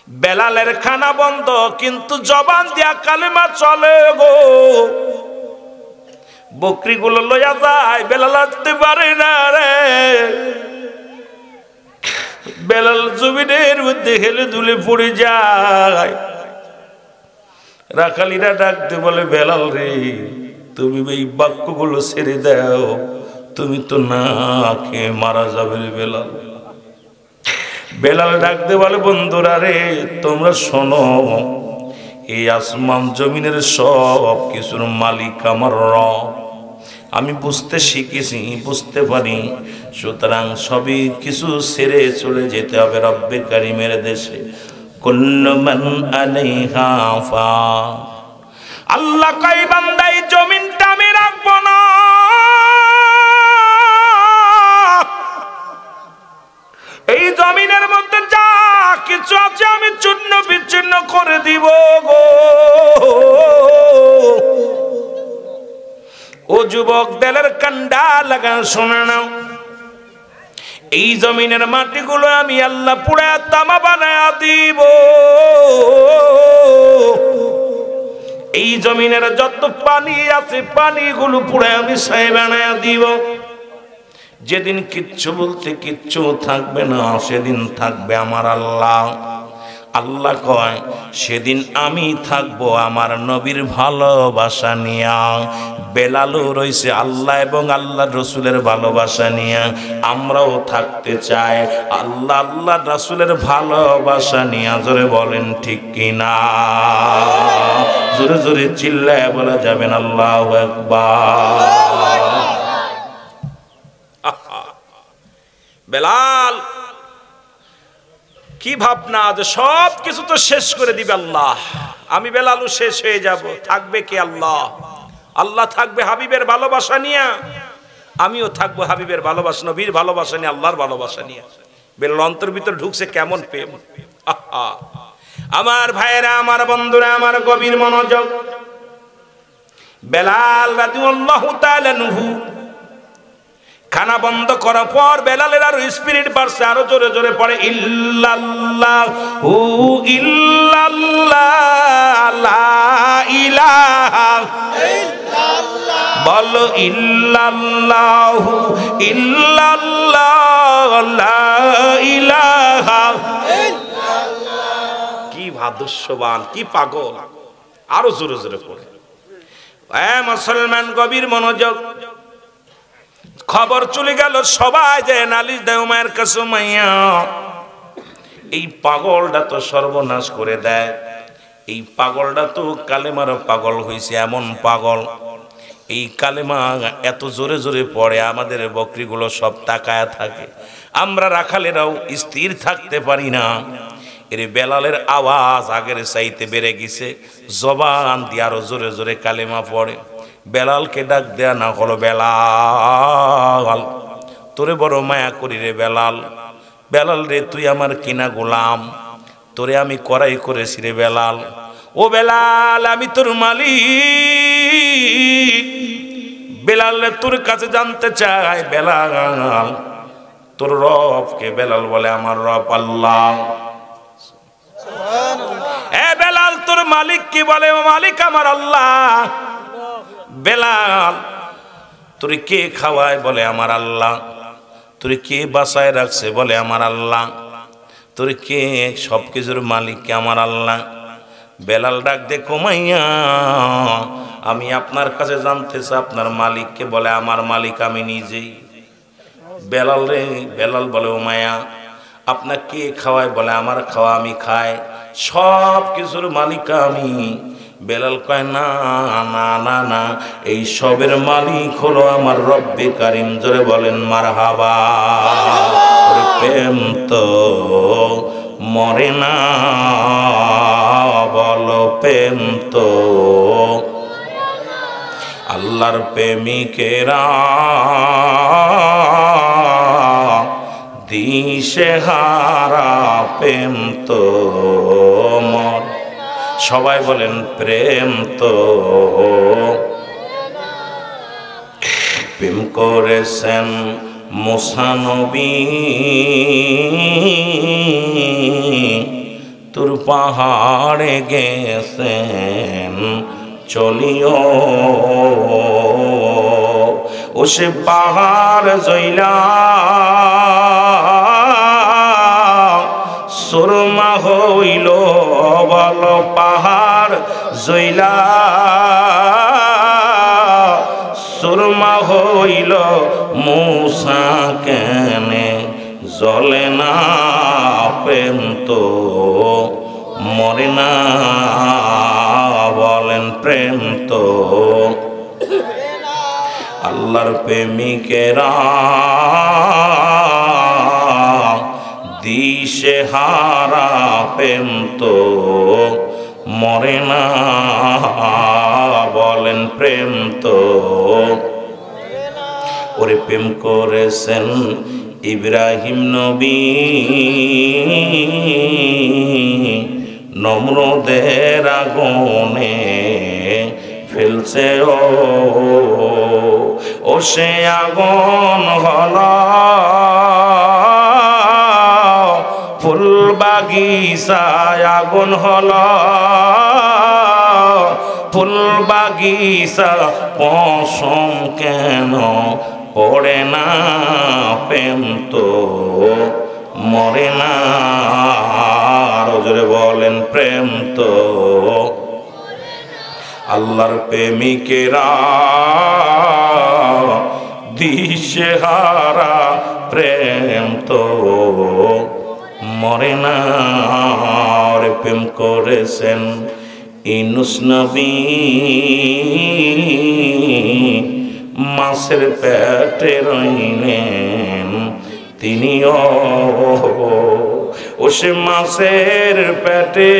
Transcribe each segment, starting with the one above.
বেলালের খানা বন্ধ, কিন্তু জবান দিয়া কালেমা চলে গো। বকরিগুলো লইয়া যায়, বেলাল আসতে পারে না রে। বেলাল জমিনের মধ্যে হেলে দুলে পড়ে যায়। রাখালিরা ডাকতে বলে, বেলাল রে, তুমি এই বাক্যগুলো ছেড়ে দাও, তুমি তো না খেয়ে মারা যাবে রে বেলাল। বেলাল ডাকতে বলে, বন্ধুরা রে, তোমরা শোনো, এই আসমান জমিনের সব কিছুর মালিক আমার রব। আমি বুঝতে শিখেছি, বুঝতে পারি, সুতরাং সবই কিছু ছেড়ে চলে যেতে হবে রব্বে কারিমের দেশে। কুল্লু মান আলাইহা ফান। আল্লাহ কয়, বান্দা এই জমিনটা আমি রাখবো না, এই জমিনের মধ্যে যা কিছু আছে আমি চূর্ণ বিচ্ছিন্ন করে দিব গো। ও যুবক, দেলের কান্ডা লাগা শোনা নাও, এই জমিনের মাটিগুলো আমি আল্লাহ পুড়ে তামা বানায়া দিব। এই জমিনের যত পানি আছে পানিগুলো পুড়ে আমি ছাই বানায়া দিব। যেদিন কিচ্ছু বলতে কিচ্ছু থাকবে না, সেদিন থাকবে আমার আল্লাহ। আল্লাহ কয়, সেদিন আমি থাকবো আমার নবীর ভালোবাসা নিয়া। বেলালও রয়েছে আল্লাহ এবং আল্লাহ রসুলের ভালোবাসা নিয়া। আমরাও থাকতে চাই আল্লাহ আল্লাহ রসুলের ভালোবাসা নিয়া। জোরে বলেন ঠিক কিনা? জোরে জোরে চিল্লায় বলা যাবেন আল্লাহু আকবার। বেলাল কি ভাবনা যে সব কিছু তো শেষ করে দিবে আল্লাহ, আমি বেলালও শেষ হয়ে যাব, থাকবে কে? আল্লাহ। আল্লাহ থাকবে হাবিবের ভালোবাসা নিয়ে, আমিও থাকবো হাবিবের ভালোবাসা, নবীর ভালোবাসা নিয়ে, আল্লাহর ভালোবাসা নিয়ে। বেলাল অন্তর ভিতর ঢুকছে কেমন প্রেম। আমার ভাইয়েরা, আমার বন্ধুরা, আমার গভীর মনোযোগ। বেলাল রাদিয়াল্লাহু তাআলা আনহু খানা বন্ধ করার পর বেলালের আরো স্পিরিট বাড়ছে, আরো জোরে জোরে পড়ে, ইল্লাল্লাহু ইল্লাল্লাহ লা ইলাহা ইল্লাল্লাহ। বলো ইল্লাল্লাহু ইল্লাল্লাহ লা ইলাহা ইল্লাল্লাহ। কি ভাদস্যবান, কি পাগল, আরো জোরে জোরে পড়ে। মুসলমান, গভীর মনোযোগ। খবর চলে গেল, সবাই যে নালিশ দেয় মায়ের কাছে, মাইয়া এই পাগলটা তো সর্বনাশ করে দেয়, এই পাগলটা তো কালেমার পাগল হয়েছে। এমন পাগল, এই কালেমা এত জোরে জোরে পড়ে, আমাদের বকরিগুলো সব তাকায়া থাকে, আমরা রাখালেরাও স্থির থাকতে পারি না। এর বেলালের আওয়াজ আগের চাইতে বেড়ে গেছে, জবান দিয়ে আরো জোরে জোরে কালেমা পড়ে। বেলালকে ডাক দেয়া না হলো, বেলাল তোরে বড় মায়া করি রে বেলাল। বেলাল রে, তুই আমার কিনা গোলাম, তোরে আমি করাই করেছি রে বেলাল। ও বেলাল, আমি তোর মালিক। বেলাল রে, তোর কাছে জানতে চাই, বেলাল তোর রবকে? বেলাল বলে, আমার রব আল্লাহ। এ বেলাল, তোর মালিক কি? বলে, মালিক আমার আল্লাহ। বেলাল, তোর কে খাওয়ায়? বলে, আমার আল্লাহ। তোর কে বাসায় রাখছে? বলে, আমার আল্লাহ। তোর কে সব কিছুর মালিক? কে? আমার আল্লাহ। বেলাল ডাক দে, কমাইয়া আমি আপনার কাছে জানতে চাই আপনার মালিককে? বলে, আমার মালিক আমি নিজেই। বেলাল রে, বেলাল বলে, ও মায়া আপনার কে খাওয়ায়? বলে, আমার খাওয়া আমি খাই, সব কিছুর মালিক আমি। বেলাল কয়, না না না না, এই সবের মালিক হলো আমার রব্বে কারিম। জোরে বলেন মারহাবা। প্রেম তো মরে না, বলো প্রেম তো। আল্লাহর প্রেমিকেরা দিশে হারা, প্রেম তো মর। সবাই বলেন, প্রেম তো। প্রেম করেছেন মুসা নবী, তোর পাহাড়ে গেছেন চলিও ও সে পাহাড় জইলা সুরমা হইল বল পাহাড় জইলা সুরমা হইল মূসা কেনে জ্বলে না প্রেম তো মরে না বলেন প্রেম তো আল্লাহর প্রেমিকেরা দিশে হারা প্রেম তো মরে না বলেন প্রেম তো ওরে প্রেম করেছেন ইব্রাহিম নবী নমরুদের আগুনে ফেলছে ও সে আগুন হল ফুল বাগিচায় আগুন হল ফুল বাগিচা পশম কেন পড়ে না প্রেম তো মরে না জোরে বলেন প্রেম তো আল্লাহর প্রেমিকেরা দিশেহারা প্রেম তো মরে না প্রেম করেছেন ইউনূস নবী মাছের পেটে রইলেন তিনিও ও সে মাছের পেটে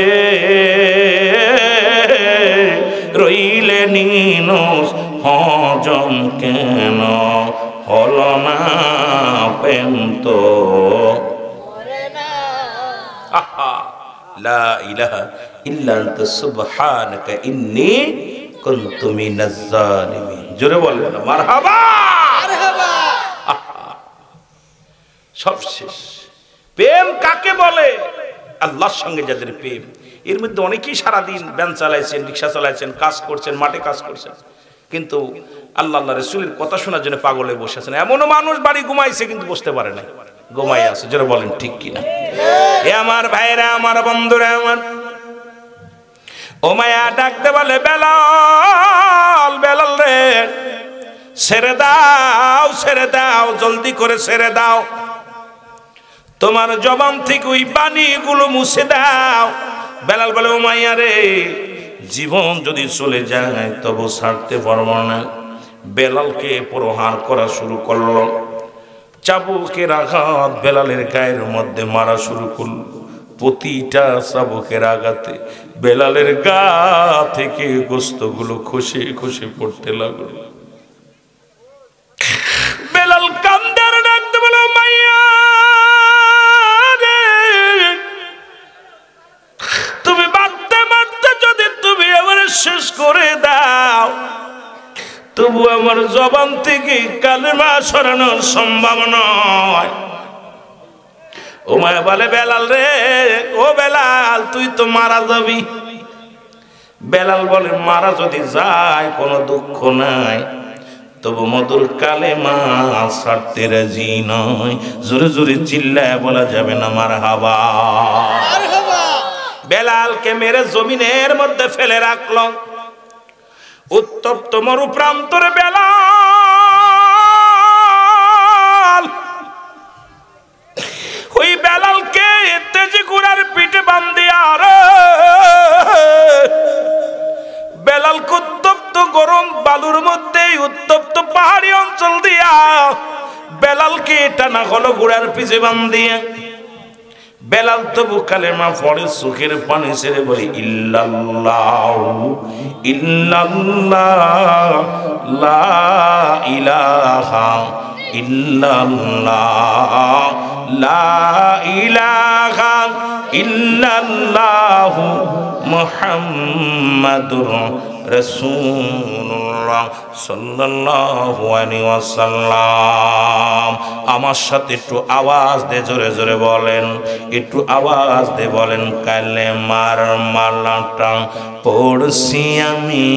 রইলেন ইউনূস হজম কেন হল না প্রেম তো লা ইলাহা ইল্লা আনতা সুবহানাকা ইন্নী কুনতু মিনাজ জালিমিন জোরে বলবেন মারহাবা মারহাবা সব শেষ প্রেম কাকে বলে আল্লাহর সঙ্গে যাদের প্রেম এর মধ্যে অনেকেই সারাদিন ভ্যান চালাইছেন রিক্সা চালাইছেন কাজ করছেন মাঠে কাজ করছেন কিন্তু আল্লাহ রাসূলের কথা শোনার জন্য পাগল হয়ে বসে আছেন এমনও মানুষ বাড়ি ঘুমাইছে কিন্তু বসতে পারে না ঘুমাই আছে যারা বলেন ঠিক কিনা এ আমার ভাইরা আমার বন্ধুরা আমার ও মায়া ডাকতে বলে বেলাল বেলাল রে ছেড়ে দাও জলদি করে ছেড়ে দাও তোমার জবান থেকে ওই পানিগুলো মুছে দাও বেলাল বলে ও মাইয়া রে জীবন যদি চলে যায় তবু ছাড়তে পারবো না বেলালকে প্রহার করা শুরু করলো চাবুকের আঘাত বেলালের গায়ের মধ্যে মারা শুরু করলো প্রতিটা চাবুকের আঘাতে বেলালের গা থেকে গোস্তগুলো খসে খসে পড়তে লাগলো বেলাল কান্দার ডাকতে বলো মাইয়া রে তুমি মারতে মারতে যদি তুমি আমার শেষ করে দাও তবু আমার জবান থেকে কালেমা সরানোর সম্ভব নয় ও মায়া বলে বেলাল রে ও বেলাল তুই তো মারা যাবি বেলাল বলে মারা যদি যায় কোনো দুঃখ নাই তবু মধুর কালেমা ছাড়তে রাজি নয় জোরে জোরে চিল্লায় বলা যাবে না মারহাবা বেলালকে মেরে জমিনের মধ্যে ফেলে রাখলো উত্তপ্ত মরু প্রান্তরে বেলাল ওই বেলালকে তেজি ঘোড়ার পিঠে বান্ধিয়া রে বেলালকে উত্তপ্ত গরম বালুর মধ্যে উত্তপ্ত পাহাড়ি অঞ্চল দিয়া বেলালকে টানা হলো ঘোড়ার পিছে বান্ধিয়া বেলাল তবু কালেমা পড়ে চোখের পানি ছেড়ে বলে ইল্লাল্লাহ ইল্লাল্লাহ লা ইলাহা ইল্লাল্লাহ লা ইলাহা ইল্লাল্লাহু মুহাম্মাদুর রাসূলুল্লাহ সাল্লাল্লাহু আলাইহি ওয়াসাল্লাম। আমার সাথে একটু আওয়াজ দিয়ে জোরে জোরে বলেন, একটু আওয়াজ দিয়ে বলেন, কালেমার মালাটা পড়ছি আমি,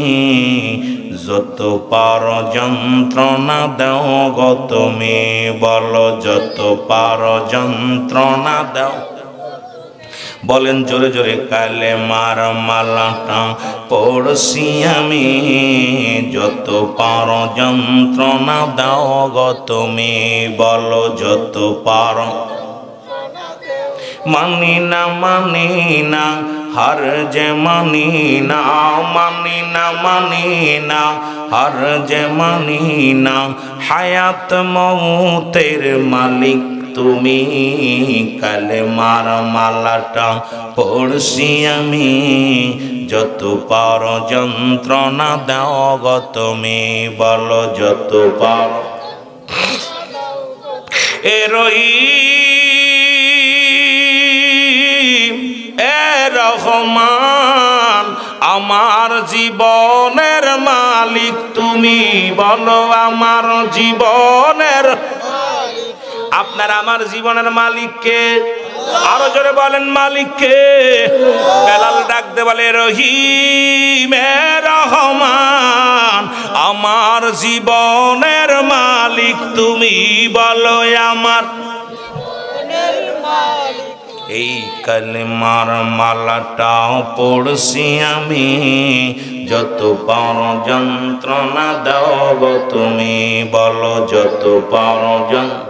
যত পার যন্ত্রণা দাও গো তুমি, বলো যত পার যন্ত্রণা দাও। বলেন জোরে জোরে, কালেমার মালাটা পড়ছি আমি, যত পার যন্ত্রণা দাও গো তুমি, বলো যত পার। মানি না মানি না হার যে মানি না, মানি না মানি না হার যে মানি না, হায়াত মৌতের মালিক তুমি, কালেমার মালাটা পড়ছি আমি, যত পার যন্ত্রণা দাও গো তুমি, বলো যত পার। এ রহিম এ রহমান, আমার জীবনের মালিক তুমি, বলো আমার জীবনের। আপনার আমার জীবনের মালিককে, আরো জোরে বলেন মালিককে। বেলাল ডাকতে বলে, রহিম এ রহমান, আমার জীবনের মালিক তুমি, বলো আমার। এই কালেমার মালাটাও পড়ছি আমি, যত পার যন্ত্রণা দাও গো তুমি, বলো যত পার যন্ত্রণা।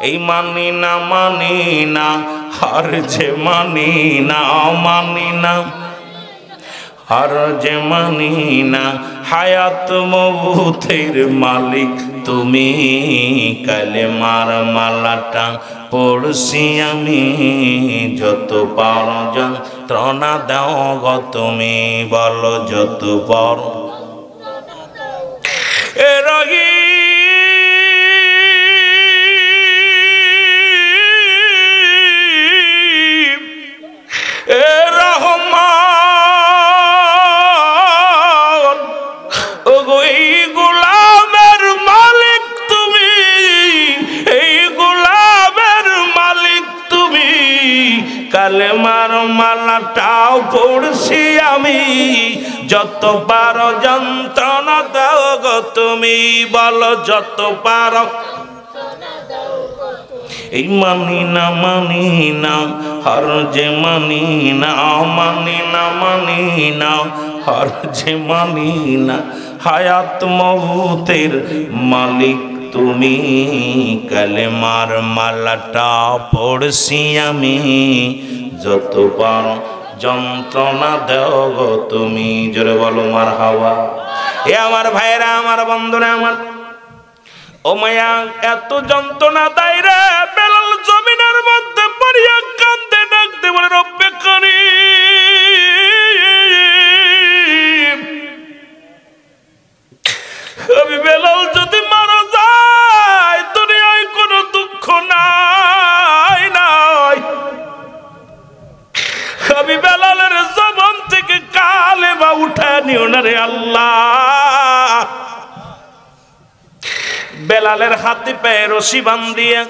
এই মানি না মানি না হার যে মানি না, মানি না হার যে মানি না, হায়াত মৌতের মালিক তুমি, কালেমার মালাটা পড়ছি আমি, যত পার যন্ত্রণা দাও গো তুমি, বলো যত পার। এ রহি কালেমার মালাটাও পড়ছি আমি, যত পার যন্ত্রণা দাও গো তুমি, বলো যত পার। এই মানি না মানি না হার যে মানি না, মানি না মানি না হার যে মানি না, হায়াত মৌতের মালিক তুমি, কালেমার মালাটা পড়ছি আমি, যত পার যন্ত্রণা দাও গো তুমি, জোরে বলো মারহাবা। এ আমার ভাইরা, আমার বন্ধুরা, আমার ও মায়া, এত যন্ত্রণা দেয় রে। বেলাল জমিনের মধ্যে পড়িয়া কান্দে, ডাকতে বলে, রব্বে করিম, আমি বেলাল যদি মারা যায়, দুনিয়ায় কোনো দুঃখ নাই নাই, আমি বেলালের জবান থেকে কালেমা উঠায় নিও না রে আল্লাহ। বেলালের হাতে পায়ে রশি বান্ধিয়া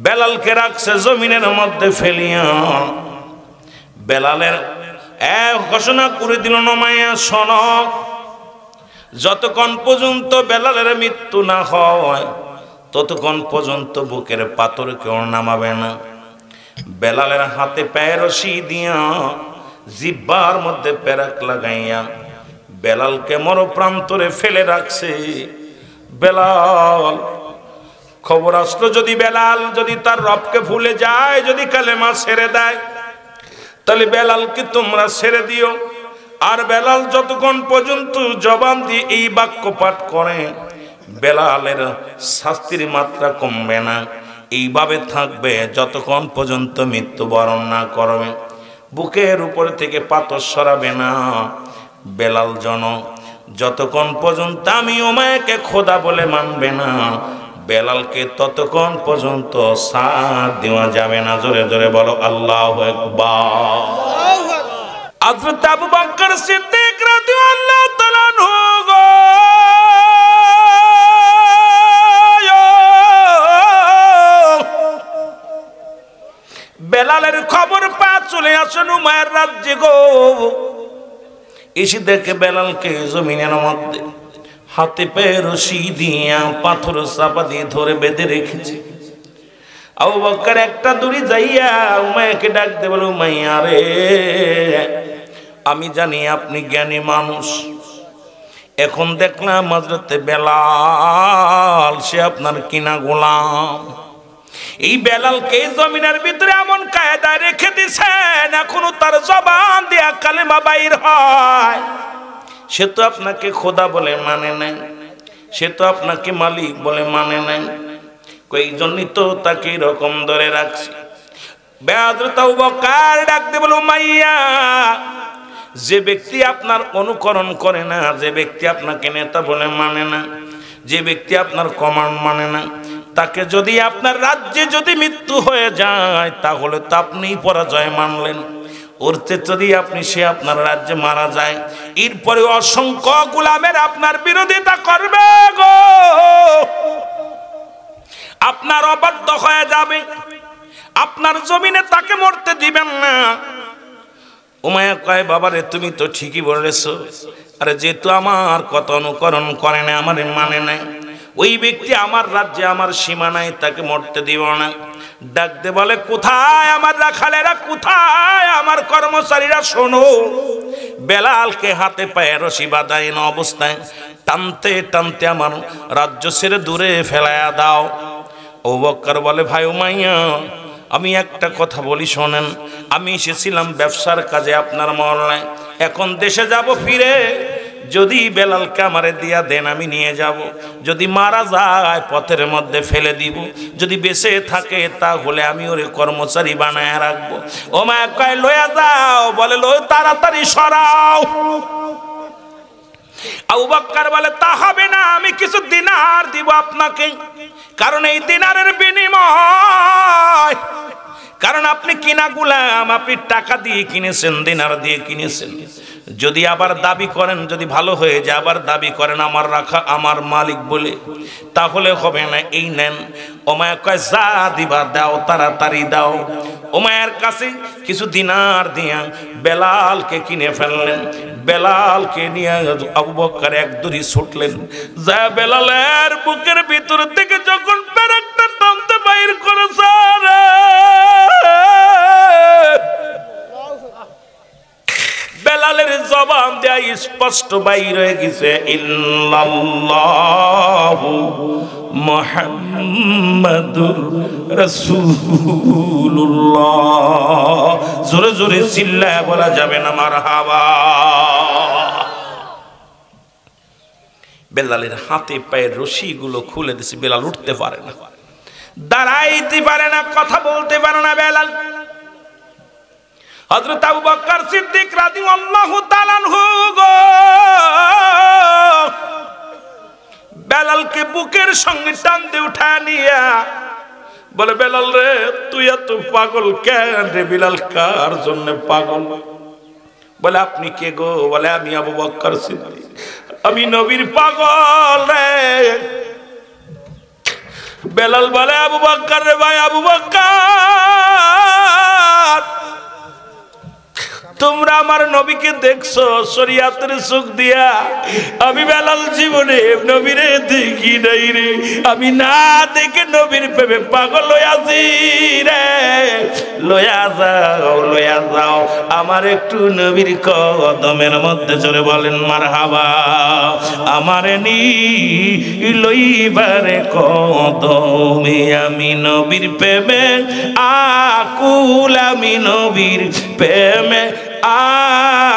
বেলালকে রাখছে জমিনের মধ্যে ফেলিয়া। বেলালের এক ঘোষণা করে দিল, নমাইয়া শোন, যতক্ষণ পর্যন্ত বেলালের মৃত্যু না হয়, ততক্ষণ পর্যন্ত বুকের পাথর কেউ নামাবে না। বেলালের হাতে পায়ে রশি দিয়া, জিহ্বার মধ্যে পেরাক লাগাইয়া বেলালকে মরপ্রান্তরে ফেলে রাখছে। বেলাল খবর আসলো, যদি বেলাল যদি তার রবকে ভুলে যায়, যদি কালেমা ছেড়ে দেয়, তাহলে বেলালকে তোমরা ছেড়ে দিও। আর বেলাল যতক্ষণ পর্যন্ত জবান দিয়ে এই বাক্য পাঠ করে, বেলালের শাস্তির মাত্রা কমবে না, এইভাবে থাকবে যতক্ষণ পর্যন্ত মৃত্যুবরণ না করবে। বুকের উপর থেকে পাথর সরাবে না। বেলাল যতক্ষণ পর্যন্ত আমি উমায়াকে খোদা বলে মানবে না, বেলালকে ততক্ষণ পর্যন্ত সাথ দেওয়া যাবে না। জোরে জোরে বলো আল্লাহু আকবার। হযরত আবু বকর সিদ্দিক আসুন উমায়ের রাজ্যে গো। এসে দেখে বেলালকে জমিনের মধ্যে হাতে পায়ে রশি দিয়া পাথর চাপা দিয়ে ধরে বেঁধে রেখেছে। আবু বকর একটা দূরে যাইয়া উমাইয়াকে ডাক দে, বলে উমাইয়া রে, আমি জানি আপনি জ্ঞানী মানুষ। এখন দেখলাম হযরতে বেলাল সে আপনার কিনা গোলাম। এই বেলালকে জমিনের ভিতরে এমন কায়দায় রেখে দিছেন, এখনো তার জবান দিয়া কালেমা বাইর হয়। সে তো আপনাকে খোদা বলে মানে নাই, সে তো আপনাকে মালিক বলে মানে নাই। এই জন্যই তো তাকে এরকম ধরে রাখছি। হযরত আবু বকর ডাক দিয়ে বলে উমাইয়া, যে ব্যক্তি আপনার অনুকরণ করে না, যে ব্যক্তি আপনাকে নেতা বলে মানে না, যে ব্যক্তি আপনার কমান্ড মানে না, তাকে যদি আপনার রাজ্যে যদি মৃত্যু হয়ে যায় তাহলে তো আপনিই পরাজয় মানলেন। ওরতে যদি সে আপনার রাজ্যে মারা যায়, এরপরে অসংখ্য গোলামের আপনার বিরোধিতা করবে গো, আপনার অবাধ্য হয়ে যাবে, আপনার জমিনে তাকে মরতে দিবেন না। উমাইয়া কয়, বাবারে তুমি তো ঠিকই বলেছো। আরে যেহেতু আমার কথা অনুকরণ করে না, আমার মানে নাই, ওই ব্যক্তি আমার রাজ্যে আমার সীমানায়, তাকে মরতে দিব না। ডাক দে বলে, কোথায় আমার রাখালেরা, কোথায় আমার কর্মচারীরা, শোনো। বেলালকে হাতে পায়ে রশি বাঁধাইন অবস্থায় টানতে টানতে আমার রাজ্য ছেড়ে দূরে ফেলাইয়া দাও। আবু বকর বলে, ভাই উমাইয়া, আমি একটা কথা বলি শোনেন। আমি এসেছিলাম ব্যবসার কাজে আপনার মহল্লায়, এখন দেশে যাব ফিরে। যদি বেলালকে আমারে দিয়া দেন আমি নিয়ে যাব, যদি মারা যায় পথের মধ্যে ফেলে দিব, যদি বেঁচে থাকে তাহলে আমি ওরে কর্মচারী বানায় রাখবো। ও মা কয়, লয়া যাও। বলে, লো তাড়াতাড়ি সরাও। আবু বকর বলে, তা হবে না, আমি কিছু দিনার দিব আপনাকে, কারণ এই দিনারের বিনিময়, কারণ আপনি কিনা গোলাম, আপনি টাকা দিয়ে কিনেছেন, দিনার দিয়ে কিনেছেন। যদি আবার দাবি করেন, যদি ভালো হয়ে যায় আবার দাবি করেন আমার রাখা, আমার মালিক বলে, তাহলে হবে না। এই নেন। উমাইয়া কয়, যা দিবা দাও, তাড়াতাড়ি দাও। উমাইয়ার কাছে কিছু দিনার দিয়া বেলালকে কিনে ফেললেন। বেলালকে নিয়ে আবু বকর এক দূরে ছুটলেন, যা বেলালের বুকের ভিতর থেকে যখন পেরেকটা টানতে বাইর করেছে, বেলালের জবান দেয়া স্পষ্ট বাইর হয়ে গেছে, ইল্লাল্লাহু মুহাম্মাদুর রাসূলুল্লাহ। জোরে জোরে চিল্লায় বলা যাবে না মারহাবা। বেলালের হাতে পায়ের রশিগুলো খুলে দিছে, বেলাল উঠতে পারে না, দাঁড়াইতে পারে না, কথা বলতে পারে না বেলাল। হযরত আবু বকর সিদ্দিক রাদিয়াল্লাহু তাআলা আনহু গো বেলালকে বুকের সঙ্গে টানতে উঠায় নিয়া বলে, বেলাল রে, তুই এত পাগল কেন রে? বেলাল, কার জন্য পাগল? বলে, আপনি কে গো? বলে, আমি আবু বকর সিদ্দিক, আমি নবীর পাগল রে। বেলাল বলে, আবু বকর রে ভাই, আবু বকর, তোমরা আমার নবীকে দেখছো শরীয়তের চোখ দিয়া, আমি বেলাল জীবনে নবীরে দেখি নাই রে। আমি না দেখে নবীর প্রেমে পাগল হইয়াছি রে। লয়া যাও, লয়া যাও, আমার একটু নবীর কদমের মধ্যে চলে বলেন মারহাবা। আমারে নি লইবারে কদমে, আমি নবীর প্রেমে আকুল, আমি নবীর প্রেমে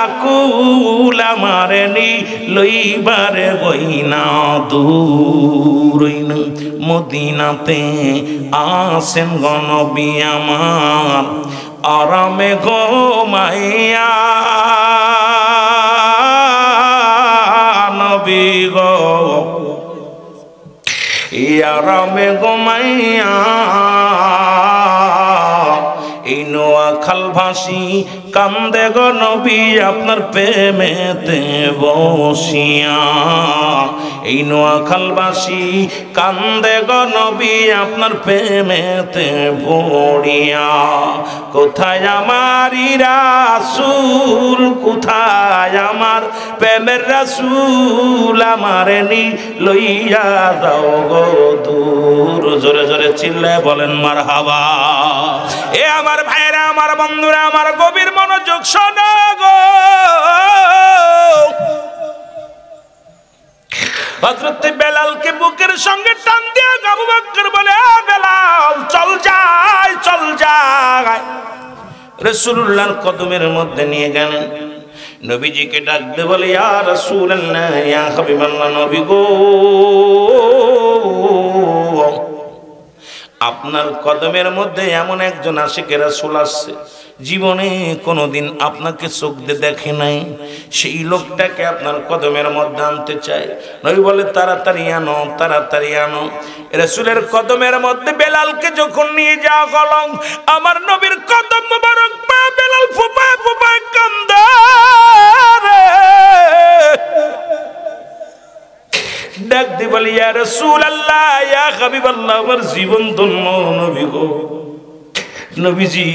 আকুল, আমারে নি লইবারে গইনা দূর মদিনাতে আসেন গনবী আমার, আরামে ঘুমাইয়া নবী গো, আরামে ঘুমাইয়া এই নোয়া নোয়াখালবাসী কান্দে গো নবী আপনার প্রেমেতে বসিয়া। এই নোয়াখালবাসী কান্দে গো নবী আপনার প্রেমেতে পড়িয়া। কোথায় আমার রাসূল, কোথায় আমার প্রেমের রাসূল, আমার নি লইয়া যাও গো দূর। জোরে জোরে চিল্লায় বলেন মারহাবা। এ আমার ভাইরা, আমার বন্ধুরা, আমার গভীর মনোযোগ শোনো গো। হযরত বেলালকে বুকের সঙ্গে টান দিয়া আবু বকর বলে, বেলাল চল যাই, চল যাই। রাসূলুল্লাহর কদমের মধ্যে নিয়ে গেলেন। নবীজিকে ডাক দিয়ে বলে, ইয়া রাসূলুল্লাহ, ইয়া হাবিবাল্লাহ, নবী গো, আপনার কদমের মধ্যে এমন একজন আশিকের রাসূল আসছে, জীবনে কোনোদিন আপনাকে চোখ দিয়ে দেখে নাই, সেই লোকটাকে আপনার কদমের মধ্যে আনতে চায়। নবী বলে, তাড়াতাড়ি আনো, তাড়াতাড়ি আনো। রাসূলের কদমের মধ্যে বেলালকে যখন নিয়ে যাওয়া হলো, আমার নবীর কদম মোবারক পা বেলাল ফুপায় ফুপায় কান্দে রে। ডাক দি বলি, ইয়া রাসূলুল্লাহ, ইয়া হাবিবাল্লাহ, আমার জীবন ধন্য নবী গো। নবীজি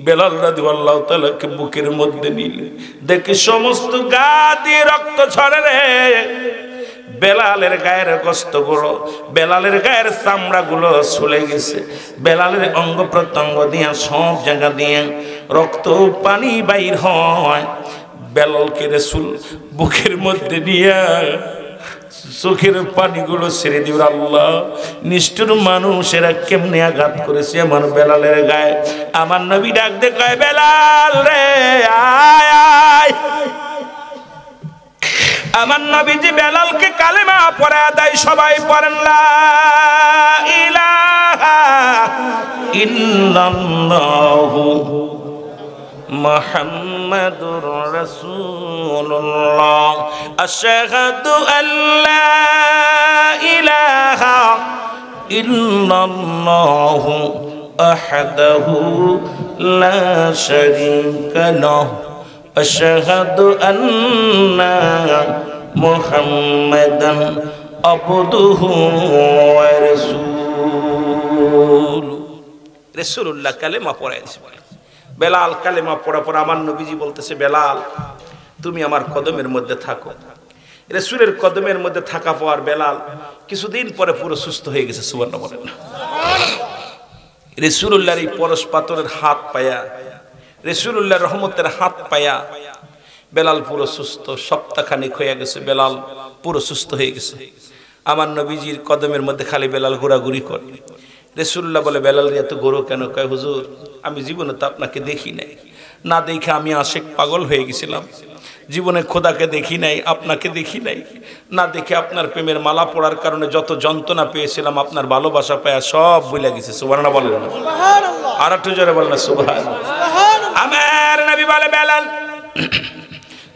বেলাল রাদিয়াল্লাহু তাআলাকে বুকের মধ্যে নিলে দেখে সমস্ত গা দিয়ে রক্ত ঝরে রে। বেলালের গায়ের গোশতগুলো, বেলালের গায়ের চামড়াগুলো ছুলে গেছে, বেলালের অঙ্গ প্রত্যঙ্গ দিয়া সব জায়গা দিয়ে রক্ত পানি বাইর হয়। বেলালকে রাসূল বুকের মধ্যে নিয়ে চোখের পানিগুলো ছেড়ে দিবে। আল্লাহ, নিষ্ঠুর মানুষেরা কেমনে আঘাত করেছে আমার বেলালের গায়ে। আমার নবী ডাক দিয়ে কয়, বেলাল রে আয় আয়। আমার নবীজি বেলালকে কালেমা পড়ায় দেয়। সবাই পড়েন লা ইলাহা ইল্লাল্লাহু মুহাম্মাদুর রাসূলুল্লাহ, আশহাদু আল্লা ইলাহা ইল্লাল্লাহু আহাদাহু লা শারীকা লাহু, আশহাদু আন্না মুহাম্মাদান আবদুহু ওয়া রাসূলুহু। রাসূলুল্লাহ কালেমা পড়াইছে। বেলাল কালেমা পড়া পড়া আমার নবীজি বলতেছে, বেলাল তুমি আমার কদমের মধ্যে থাকো। রাসূলের কদমের মধ্যে থাকা পর বেলাল কিছুদিন পরে পুরো সুস্থ হয়ে গেছে। সুবহানাল্লাহ বলেন না। রাসূলুল্লাহর এই পরশ পাথরের হাত পায়া, রাসূলুল্লাহর রহমতের হাত পায়া বেলাল পুরো সুস্থ। সপ্তাহখানেক হয়ে গেছে, বেলাল পুরো সুস্থ হয়ে গেছে। আমার নবীজির কদমের মধ্যে খালি বেলাল ঘোরাঘুরি করে। রাসূলুল্লাহ বলে, বেলাল এত গরু কেন? কয়, হুজুর আমি জীবনে তো আপনাকে দেখি নাই, না দেখে আমি আশিক পাগল হয়ে গেছিলাম। জীবনে খোদাকে দেখি নাই, আপনাকে দেখি নাই, না দেখে আপনার প্রেমের মালা পড়ার কারণে যত যন্ত্রণা পেয়েছিলাম, আপনার ভালোবাসা পায়া সব ভুলে গেছে। সুবহানাল্লাহ বলেন না। আর একটু জোরে বলেন না সুবহানাল্লাহ। আমার নবী বলে, বেলাল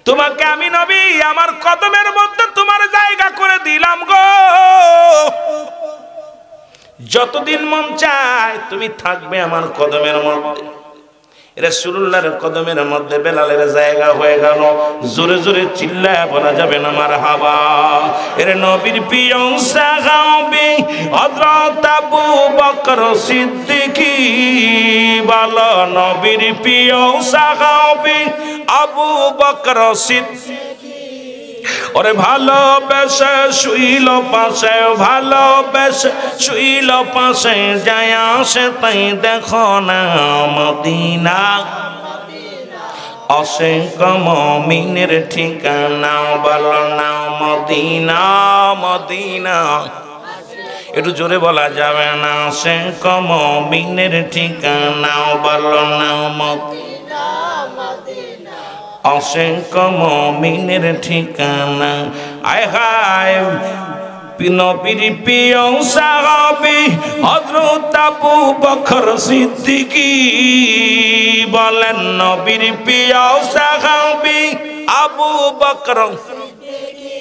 তোমাকে আমি নবী আমার কদমের মধ্যে তোমার জায়গা করে দিলাম গো। যতদিন মন চায় তুমি থাকবে আমার কদমের মধ্যে। রাসূলুল্লাহর কদমের মধ্যে বেলালের জায়গা হয়ে গেল। জোরে জোরে চিল্লায় বলা যাবে না মারহাবা। এর নবীর প্রিয় সাহাবী হযরত আবু বকর সিদ্দিকী, বলো নবীর প্রিয় সাহাবী আবু বকর সিদ্দিকী। ওরে ভালোবেসে শুইল পাশে, ভালোবেসে শুইল পাশে, যায় আসে তাই দেখো না মদিনা। অসংখ্য মুমিনের ঠিকানা, বলো না মদিনা মদিনা। একটু জোরে বলা যাবে না? অসংখ্য মুমিনের ঠিকানা, বলো না মদিনা মদিনা। অসংখ্য মুমিনের ঠিকানা। আয় হায় নবীর প্রিয় সাহাবী হযরত আবু বকর সিদ্দিকী, বলেন নবীর প্রিয় সাহাবী আবু বকর সিদ্দিকী।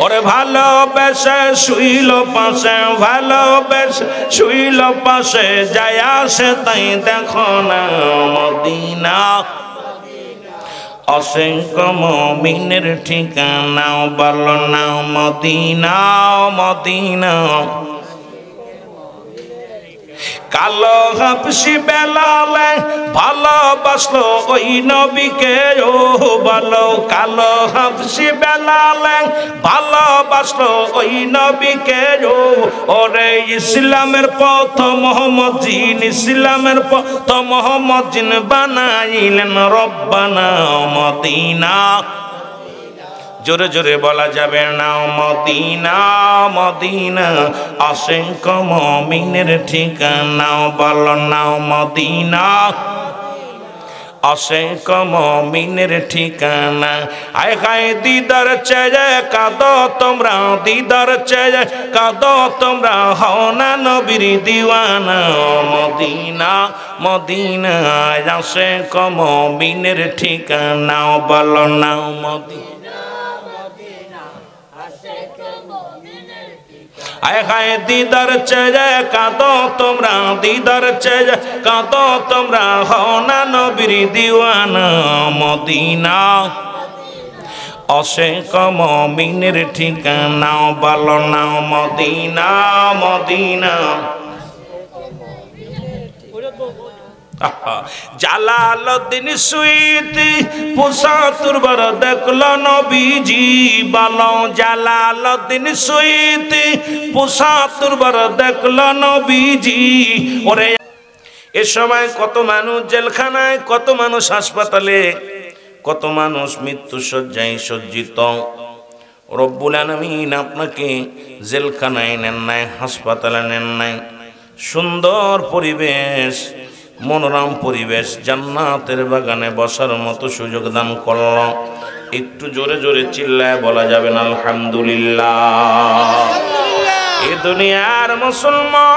ওরে ভালোবেসে শুইল পাশে, ভালোবেসে শুইল পাশে, যায় আসে তাই দেখো না মদিনা। অসংখ্য মুমিনের ঠিকানা বলো না মদিনা, মদিনা। কালো হাবশি বেলালে ভালোবাসলো ওই নবীকে, ও বলো কালো হাবশি বেলালে ভালোবাসলো ওই নবীকে, ও ওরে ইসলামের পথ মোহাম্মদ জিন, ইসলামের পথ মোহাম্মদ জিন বানাইলেন রব্বানা মদিনা। জোরে জোরে বলা যাবে না মদিনা, মদিনা। অসংখ্য মুমিনের ঠিকানা বলো না মদিনা, অসংখ্য মুমিনের ঠিকানা। আয় হায় দিদার চেয়ে কাঁদো তোমরা, দিদার চেয়ে কাঁদো তোমরা, হও না নবীর দিওয়ানা মদিনা, মদিনা। অসংখ্য মুমিনের ঠিকানা বলো না মদিনা। আয় হায় দিদার চেয়ে কাঁদো তোমরা, দিদার চেয়ে কাঁদো তোমরা, হও না নবীর দিওয়ানা মদিনা। অসংখ্য মুমিনের ঠিকানা বলো না মদিনা, মদিনা। জালালউদ্দিন সুয়ুতি ৭৫ বার দেখলো নবীজি, বলো জালালউদ্দিন সুয়ুতি ৭৫ বার দেখলো নবীজি। ওরে এ সময় কত মানুষ জেলখানায়, কত মানুষ হাসপাতালে, কত মানুষ মৃত্যু শয্যায় সজ্জিত। রব্বুল আলামিন আপনাকে জেলখানায় নেন নাই, হাসপাতালে নেন নাই, সুন্দর পরিবেশ, মনোরম পরিবেশ, জান্নাতের বাগানে বসার মতো সুযোগ দান করল। একটু জোরে জোরে চিল্লায় বলা যাবে না আলহামদুলিল্লাহ। এ দুনিয়ার মুসলমান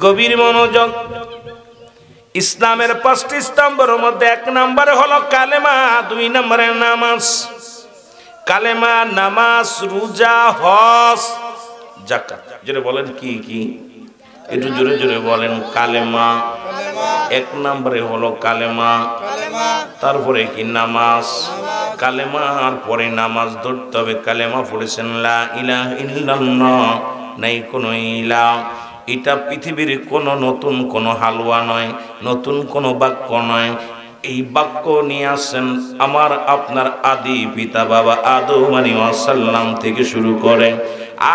গভীর মনোযোগ। ইসলামের ৫টি স্তম্ভের মধ্যে ১ নম্বরে হলো কালেমা, ২ নম্বরে নামাজ। কালেমা, নামাজ, রোজা, হজ, যাকাত। জোরে বলেন কি কি? একটু জোরে জোরে বলেন। কালেমা ১ নম্বরে হলো কালেমা, তারপরে কি নামাজ। কালেমার পরে নামাজ ধরতে হবে। কালেমা পড়েছেন লা ইলাহা ইল্লাল্লাহ, নাই কোনো ইলাহ। এটা পৃথিবীর কোনো নতুন কোনো হালুয়া নয়, নতুন কোনো বাক্য নয়। এই বাক্য নিয়ে আসেন আমার আপনার আদি পিতা বাবা আদম আলাইহিস সালাম থেকে শুরু করে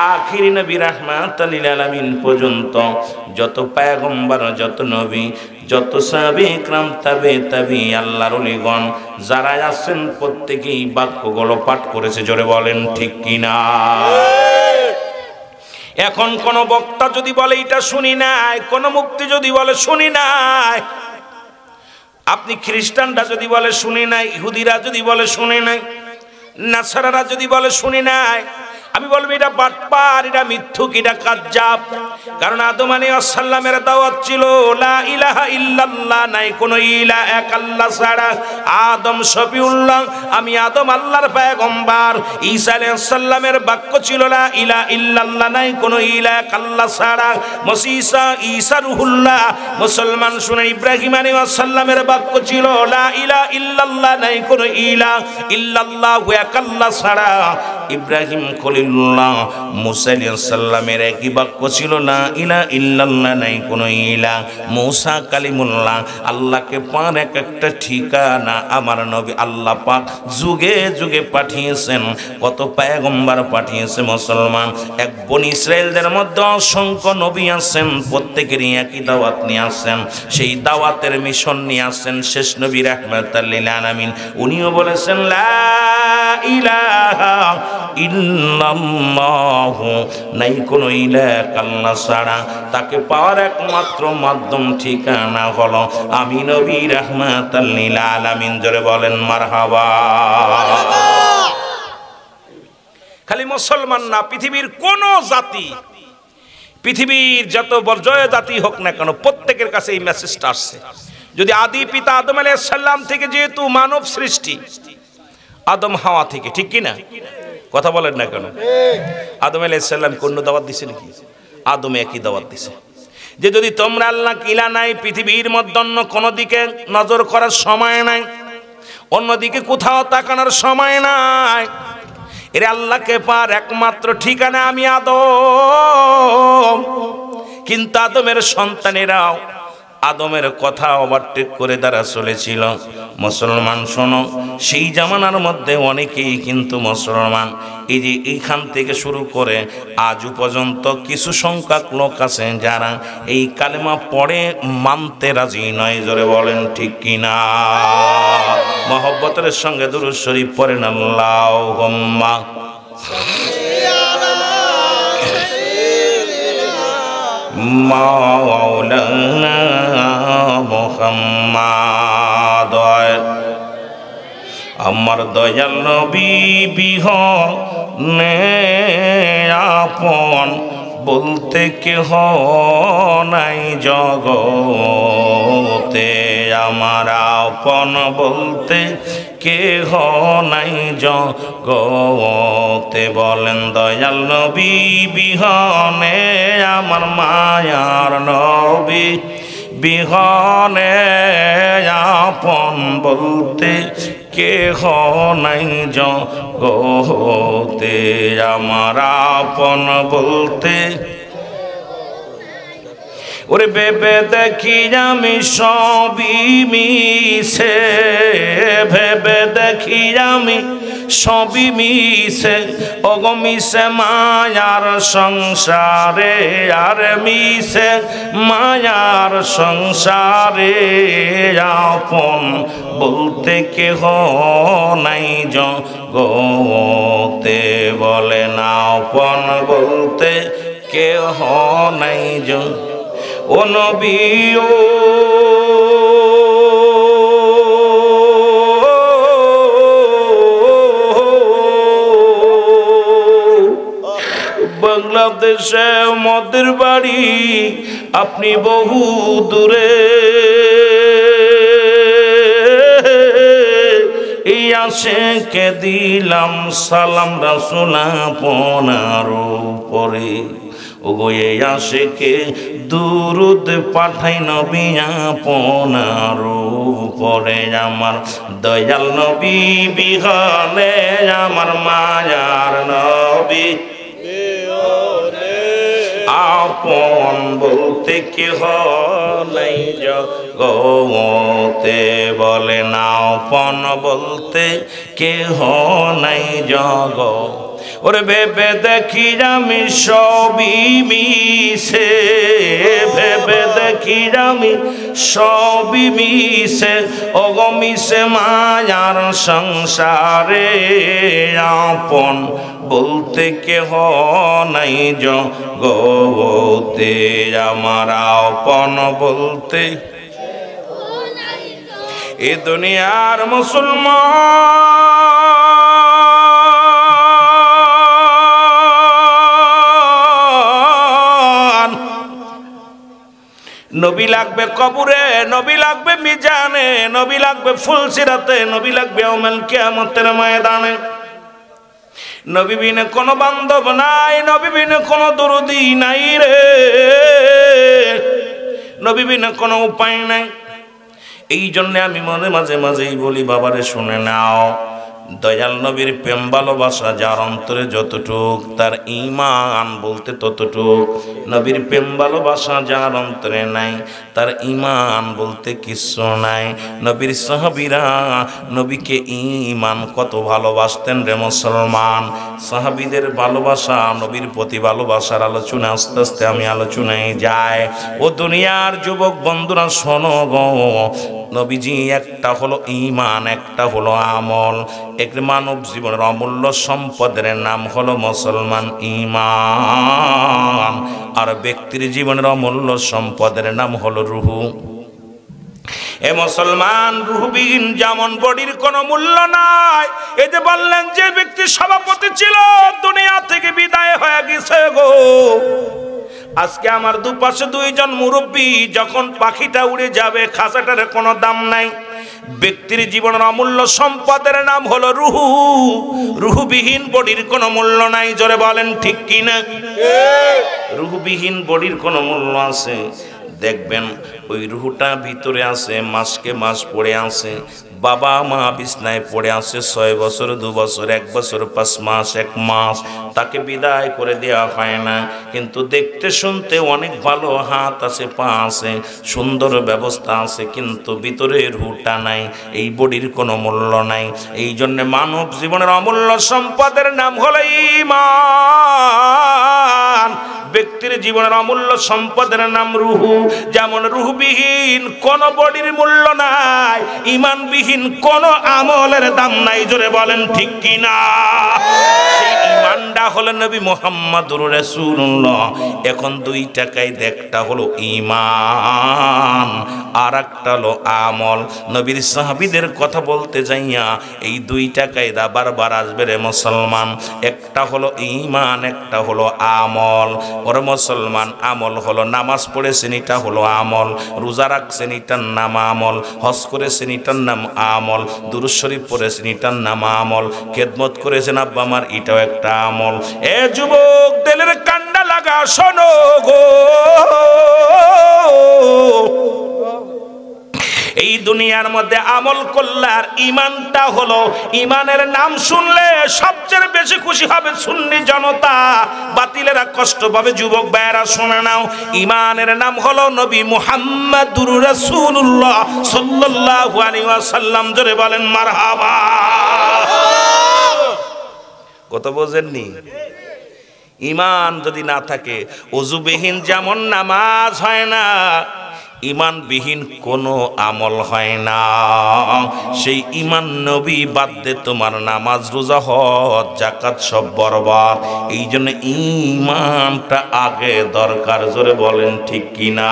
আখিরি নবী রাহমাতুল লিল আলামিন পর্যন্ত যত পয়গম্বর, যত নবী, যত সাহাবী کرام, তাবে আল্লাহর ওলিগণ যারা আছেন প্রত্যেকেই বাক্যগুলো পাঠ করেছে। জোরে বলেন ঠিক কিনা? এখন কোন বক্তা যদি বলে এটা শুনি নাই, কোন মুক্তি যদি বলে শুনি নাই, আপনি খ্রিস্টানরা যদি বলে শুনি নাই, ইহুদিরা যদি বলে শুনি নাই, নাসারারা যদি বলে শুনি নাই, আমি বলবো এটা বাটপার, এটা মিথ্যুক, এটা কাজ্জাব। কারণ আদম আলাইহিস সালামের দাওয়াত ছিল লা ইলাহা ইল্লাল্লাহ, নাই কোনো ইলাহ, এক আল্লাহ ছাড়া। আদম শফিউল্লাহ, আমি আদম আল্লাহর পয়গম্বর। ঈসা আলাইহিস সালামের বাক্য ছিল লা ইলাহা ইল্লাল্লাহ, নাই কোনো ইলাহ, এক আল্লাহ ছাড়া। ঈসা রুহুল্লাহ। মুসলমান শুনে ইব্রাহিম আলাইহিস সালামের বাক্য ছিল লা ইলাহা ইল্লাল্লাহ, নাই কোনো ইলাহ ইল্লাল্লাহ, এক আল্লাহ ছাড়া। ইব্রাহিম খলিলুল্লাহ, মুসা আলাইহিস সালামের একই বাক্য ছিল লা ইলাহা ইল্লাল্লাহ, নাই কোনো ইলাহ। মুসা কালিমুল্লাহ, আল্লাহকে পার এক একটা ঠিকানা আমার নবী আল্লাহ পাক যুগে যুগে পাঠিয়েছেন। কত পয়গম্বর পাঠিয়েছে মুসলমান। এক বনি ইসরায়েলদের মধ্যে অসংখ্য নবী আছেন, প্রত্যেকেরই একই দাওয়াত নিয়ে আসেন। সেই দাওয়াতের মিশন নিয়ে আসেন শেষ নবী রাহমাতুল লিল আলামিন। উনিও বলেছেন লা ইলাহা ইল্লাল্লাহ, নাই কোনো ইলাহ আল্লাহ ছাড়া। তাকে পাওয়ার একমাত্র মাধ্যম ঠিকানা হলো আমি নবী রাহমাতুল লিল আলামিন। জোরে বলেন মারহাবা। খালি মুসলমান না, পৃথিবীর কোন জাতি, পৃথিবীর যত বর্জয় জাতি হোক না কেন, প্রত্যেকের কাছে এই মেসেজটা আসছে। যদি আদি পিতা আদম আলাইহিস সালাম থেকে, যেহেতু মানব সৃষ্টি আদম হাওয়া থেকে, ঠিক কি না? কথা বলেন না কেন? আদম আলাইহিস সালাম কোন দাওয়াত দিছে নাকি? আদম একই দাওয়াত দিছে যে যদি তোমরা আল্লাহ কিলা নাই, পৃথিবীর মধ্যে অন্য কোনো দিকে নজর করার সময় নাই, অন্যদিকে কোথাও তাকানোর সময় নাই, এর আল্লাহকে পার একমাত্র ঠিকানা আমি আদম। কিন্তু আদমের সন্তানেরাও আদমের কথা ওভারটেক করে তারা চলেছিল। মুসলমান শোনো, সেই জামানার মধ্যে অনেকেই কিন্তু মুসলমান, এই যে এইখান থেকে শুরু করে আজও পর্যন্ত কিছু সংখ্যক লোক আছে যারা এই কালেমা পড়ে মানতে রাজি নয়। জোরে বলেন ঠিক কিনা? মহব্বতের সঙ্গে দুরূদ শরীফ পড়েন আল্লাহুম্মা মাওলানা মুহাম্মাদ। আমার দয়াল নবী বিহনে আপন বলতে কেহ নাই জগতে, আমার আপন বলতে কেহ নাই জগতে। বলেন দয়াল নবী বিহনে, আমার মায়ার নবী বিহনে আপন বলতে কেহ নাই জগতে, আমার আপন বলতে। ওরে ভেবে দেখি আমি সবই মিছে, ভেবে দেখি আমি সবই মিছে, ওগো মিছে মায়ার সংসারে, আর মিছে মায়ার সংসারে, আপন বলতে কেহ নাই জগতে। বলে না আপন বলতে কেহ নাই জগতে। ও নবী ও বাংলাদেশে মদের বাড়ি, আপনি বহু দূরে, এই আশেকে দিলাম সালাম রাসূল আপনার উপরে। ওগো এই আশেকে দুরুদ পাঠাই নবী আপনার উপরে। আমার দয়াল নবী বিহনে, আমার মায়ার নবী আপন বলতে কেহ নাই জগতে। বলে না আপন বলতে কেহ নাই জগতে। ওরে ভেবে দেখি আমি সবই মিছে, ভেবে দেখি আমি সবই মিছে, ওগো মিছে মায়ার সংসারে, আপন বলতে কেহ নাই জগতে, আমার আপন বলতে। এ দুনিয়ার মুসলমান, নবী লাগবে কবরে, নবী লাগবে মিজানে, নবী লাগবে ফুলসিরাতে, নবী লাগবে ইয়াউমুল কিয়ামতের ময়দানে। নবী বিনে কোনো বান্ধব নাই, নবী বিনে কোনো দরদি নাই রে, নবী বিনে কোনো উপায় নাই। এই জন্য আমি মাঝে মাঝেই বলি, বাবারে শুনে নাও, দয়াল নবীর প্রেম ভালোবাসা যার অন্তরে যতটুক, তার ঈমান বলতে ততটুক। নবীর প্রেম ভালোবাসা যার অন্তরে নাই, তার ঈমান বলতে কিছু নাই। নবীর সাহাবীরা নবীকে ঈমান কত ভালোবাসতেন রে মুসলমান। সাহাবীদের ভালোবাসা, নবীর প্রতি ভালোবাসার আলোচনা আস্তে আস্তে আমি আলোচনায় যাই। ও দুনিয়ার যুবক বন্ধুরা শোনো গো, নবীজি একটা হলো ঈমান, একটা হলো আমল। এক মানব জীবনের অমূল্য সম্পদের নাম হলো মুসলমান ঈমান, আর ব্যক্তির জীবনের অমূল্য সম্পদের নাম হলো রুহু। এ মুসলমান, রুহবিহীন যেমন বডির কোনো মূল্য নাই। এই যে বললেন যে ব্যক্তি সভাপতি ছিল দুনিয়া থেকে বিদায় হয়ে গেছে গো, আজকে আমার দুপাশে দুইজন মুরব্বী, যখন পাখিটা উড়ে যাবে খাঁচাটার কোনো দাম নাই। ব্যক্তির জীবনের অমূল্য সম্পদের নাম হলো রুহু। রুহুবিহীন বডির কোনো মূল্য নাই, জোরে বলেন ঠিক কিনা? রুহুবিহীন বডির কোনো মূল্য আছে? দেখবেন ওই রুহুটা ভিতরে আছে, মাসকে মাস পড়ে আছে, বাবা মা বিছনায় পড়ে আছে 6 বছর 2 বছর 1 বছর 5 মাস 1 মাস, তাকে বিদায় করে দেওয়া হয় না। কিন্তু দেখতে শুনতে অনেক ভালো, হাত আছে পা আছে, সুন্দর ব্যবস্থা আছে, কিন্তু ভিতরে রুহটা নাই, এই বডির কোনো মূল্য নাই। এই জন্য মানব জীবনের অমূল্য সম্পদের নাম হলো ঈমান। ব্যক্তির জীবনের অমূল্য সম্পদের নাম রুহু। যেমন রুহবিহীন কোন বডির মূল্য নাই, ঈমানবিহীন কোন আমলের দাম নাই, জোরে বলেন ঠিক কিনা? সেই ঈমানটা হলো নবী মুহাম্মদুর রাসূলুল্লাহ। এখন 2 টাকায় একটা হলো ঈমান আর একটা হলো আমল। নবীর সাহাবীদের কথা বলতে যাইয়া এই 2 টাকায় বারবার আসবে রে মুসলমান। একটা হলো ঈমান, একটা হলো আমল। ওরে মুসলমান, আমল হলো নামাজ পড়েছেন, এটা হলো আমল। রোজা রাখছেন, এটার নাম আমল। হজ করেছেন, এটার নাম আমল। দুরূদ শরীফ পড়েছেন, এটার নাম আমল। খেদমত করেছেন আব্বা আমার, এটাও একটা আমল। এ যুবক, দিলের কান্ডা লাগা শোনো গো, এই দুনিয়ার মধ্যে আমল করলে আর ঈমানটা হলো, ঈমানের নাম শুনলে সবচেয়ে বেশি খুশি হবে সুন্নি জনতা, বাতিলেরা কষ্ট পাবে। যুবক ভাইয়েরা শুনে নাও, ঈমানের নাম হলো নবী মুহাম্মদুর রাসূলুল্লাহ সাল্লাল্লাহু আলাইহি ওয়াসাল্লাম, জোরে বলেন মারহাবা। কত বোঝেননি? ঈমান যদি না থাকে, ওযুবিহীন যেমন নামাজ হয় না, ঈমানবিহীন কোনো আমল হয় না। সেই ঈমান নবী বাদ দে তোমার নামাজ রোজা হজ যাকাত সব বরবাদ। এই জন্য ঈমানটা আগে দরকার, জোরে বলেন ঠিক কিনা?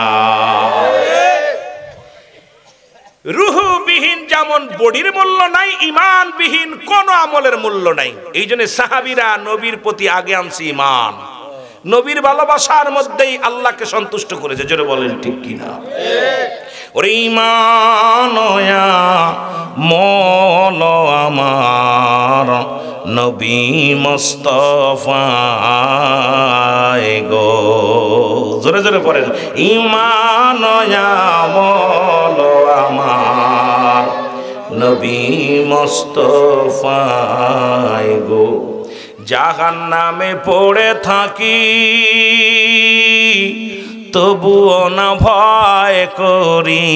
রুহুবিহীন যেমন বডির মূল্য নাই, ঈমানবিহীন কোনো আমলের মূল্য নাই। এই জন্য সাহাবীরা নবীর প্রতি আগে আনছে ঈমান। নবীর ভালোবাসার মধ্যেই আল্লাহকে সন্তুষ্ট করেছে, জোরে বলেন ঠিক কিনা? ওরে ঈমান মল আমার নবী মুস্তাফা গো, জোরে জোরে পড়েন। ঈমান মল আমার নবী মুস্তাফা গো, জাহান্নামে পড়ে থাকি তবুও না ভয় করি,